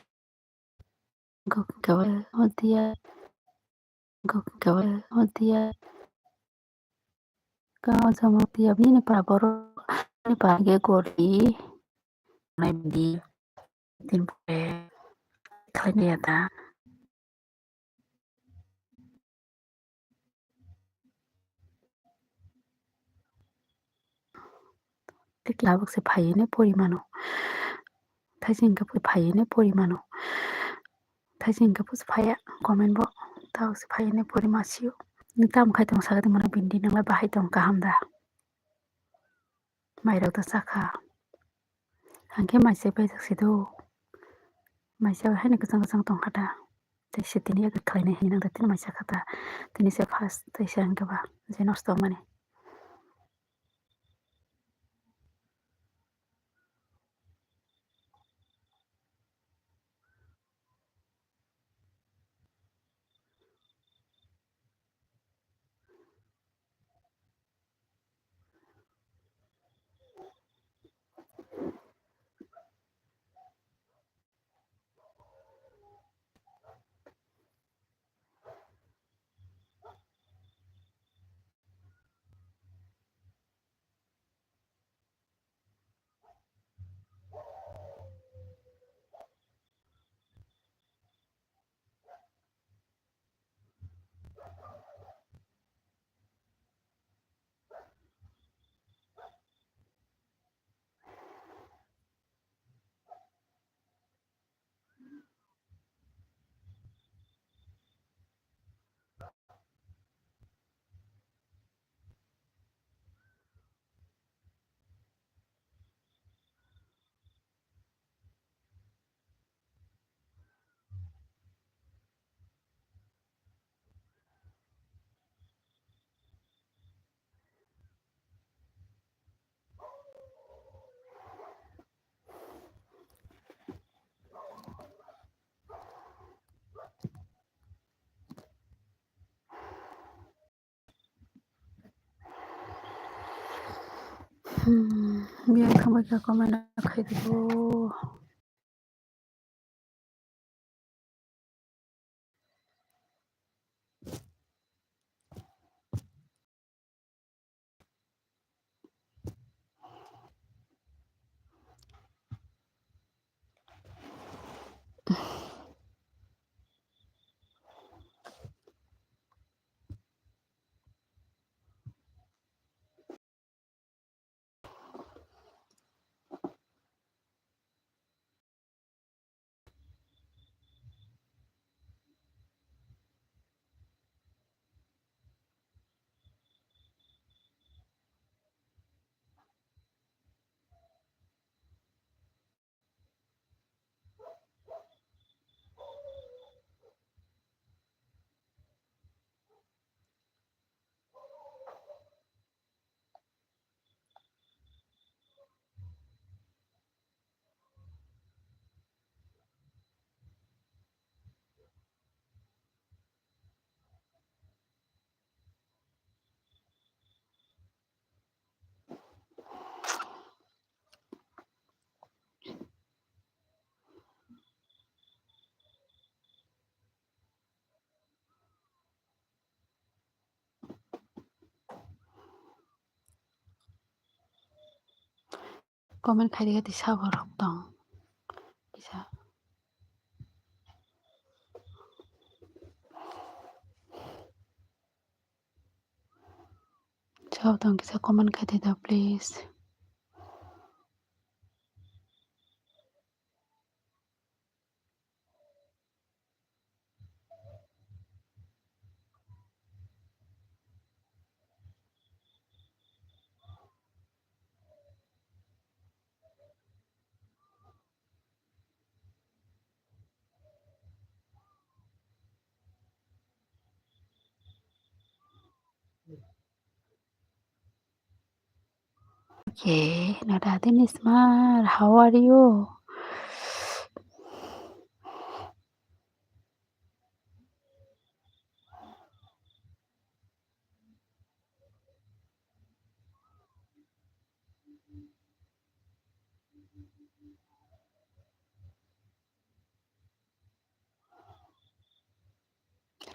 gawar hodiya hodiya bini paraboro bini parage gori naibdi tinpure klaniyata labakse phayene porimano thaisinga phayene porimano thaisinga phaya comment bo tawse phayene porimasiyo nitam khaitong sagade mana bindi nangla bahaitong kahamda mairokta sakha hangke maise baijaksido maise haine kachang tongkhata taise tini aga khlaina hinang da tini maisa khata tini se first taise angkaba je nosto mane biar kamu ka comment khaidibo comment khaidiga disa borok tong bisa jawab tong kisa comment khaidida please okay Nadatin Ismar, how are you?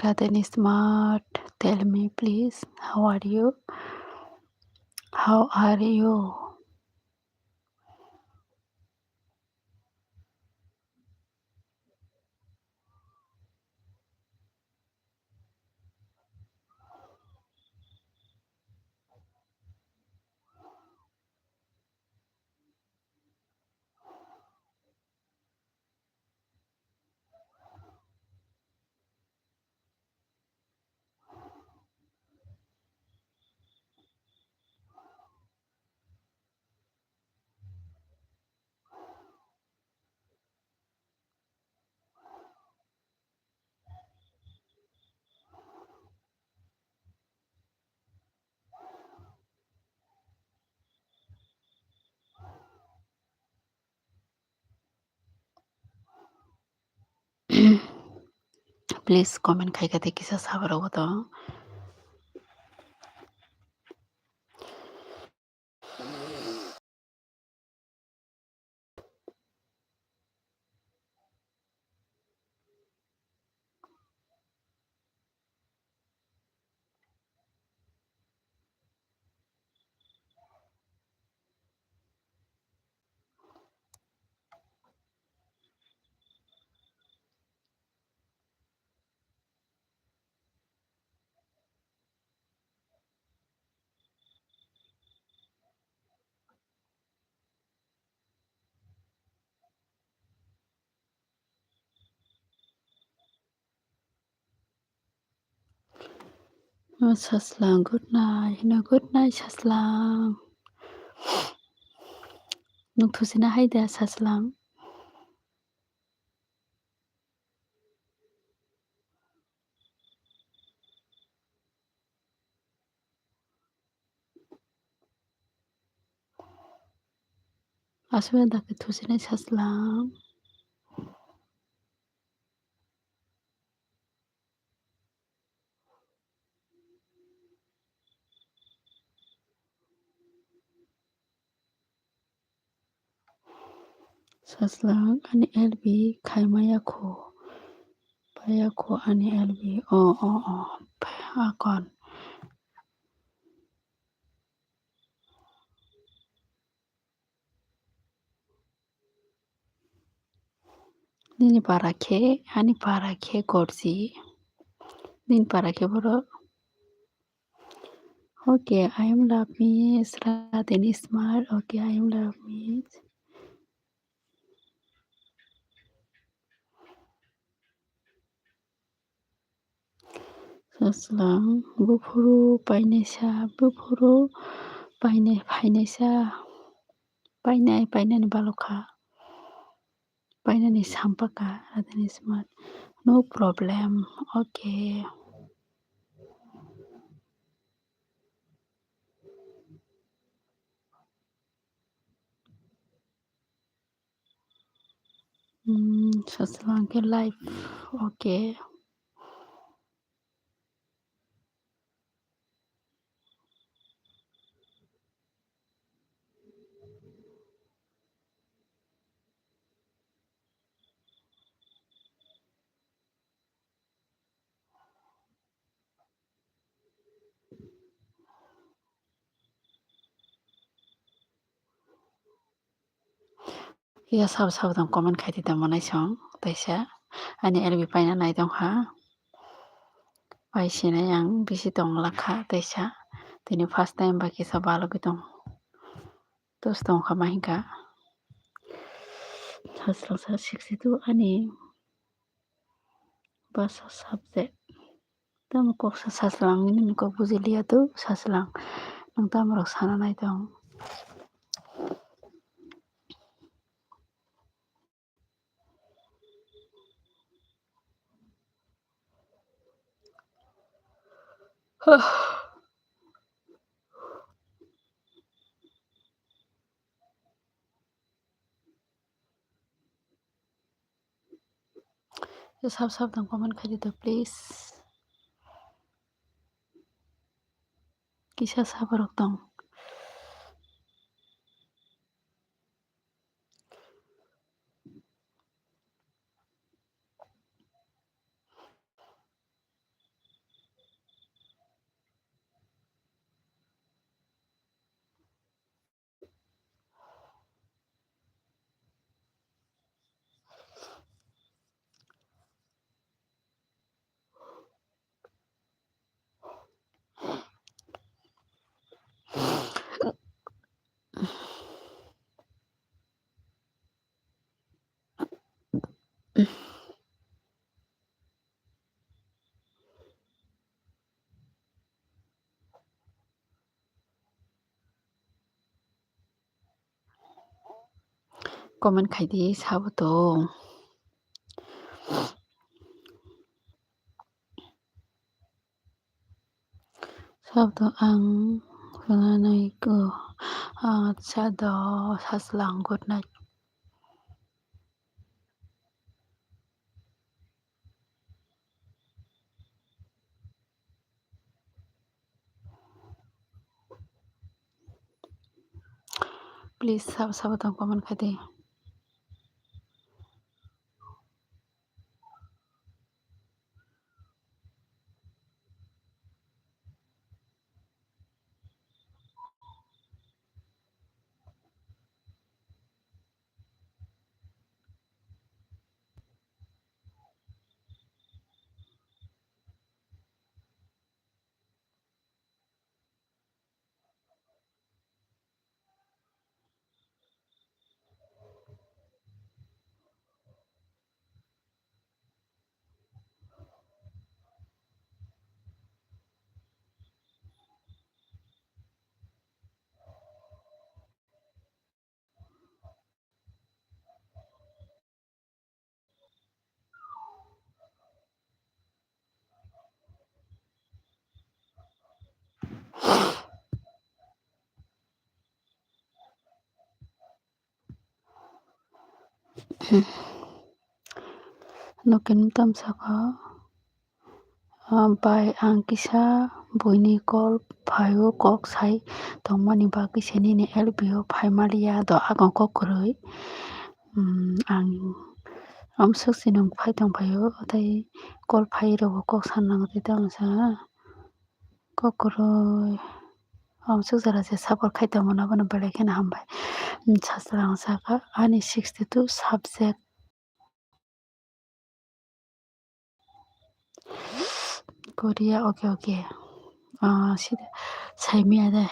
Raden Smart, tell me please, how are you? How are you? Please comment kaigate kisah sabar to. Saslang, good night. Good night, Saslang. Nugthusina haida Saslang. Aswena dake thusina Saslang. Saslang ani LB khaimaya payako ani LB. Oh. Akon. Nini parakhe gorji. Nin parakhe boro. Okay, I am love Miss Raden Smart. Okay, I am love Miss. Saslang bufuru painaisa painani baloka painani sampaka Raden Smart. No problem. Okay. Saslang ke live. Okay. Iya sabdang comment khaitita manaisong taisa ani LB paina naidong ha. Paisina yang bisi tong lakha taisa. Tini first time ba kisa balogitong. Tos tong kamahingka. Saslang sa 62 ani bahasa subject. Tamo kok saslang ini kok buzi lihat tuh saslang. Nang tamarok sana naidong. Just sabdang comment khaitita please. Kisah sabarok tong. comment khaidi sabotong. Sabotong ang sanganay ko sado saslang good night. Please sabotong comment khaidi. Nukin tamsaka bai ang kisa buini kol phaio kok sai tongmani bagui senini LBO phaimalia do agong kokroi ang amsuk sinong phai tongphaio tei kol phairok kok sanna tangsa kokroi amsuk jora je support khai tongmani abono belai kheno hambai saslang saka ani 62 subject Korea okay sida saimia deh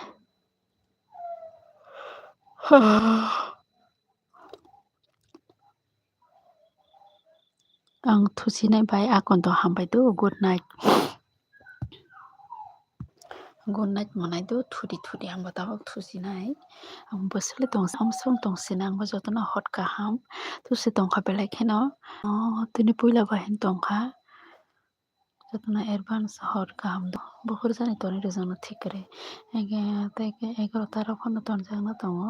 ang thusinai bai akondo hambai do good night manai do thuri ang batao thusinai ang bosle tong samsung tong sinang ba jotona hot kaham thusi tongkha belai kheno tini puila bahin tongkha jotona advance hot kaham do buhur jani toni rijongno thikre ege teke 11 phono tonjakno tongo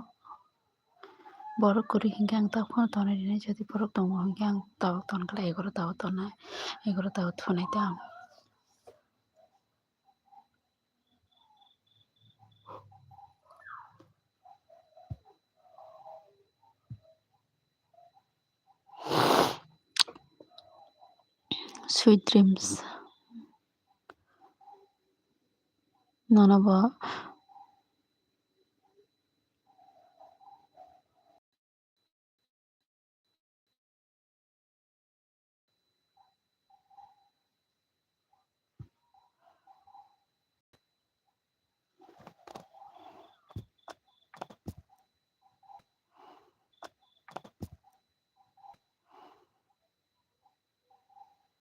borok kuri hingke ang tak phono tonai rini jodi borok tongo hingke ang tabuk tonkala 11 tabuk tonai 11 tabuk thunai tang sweet dreams nonobo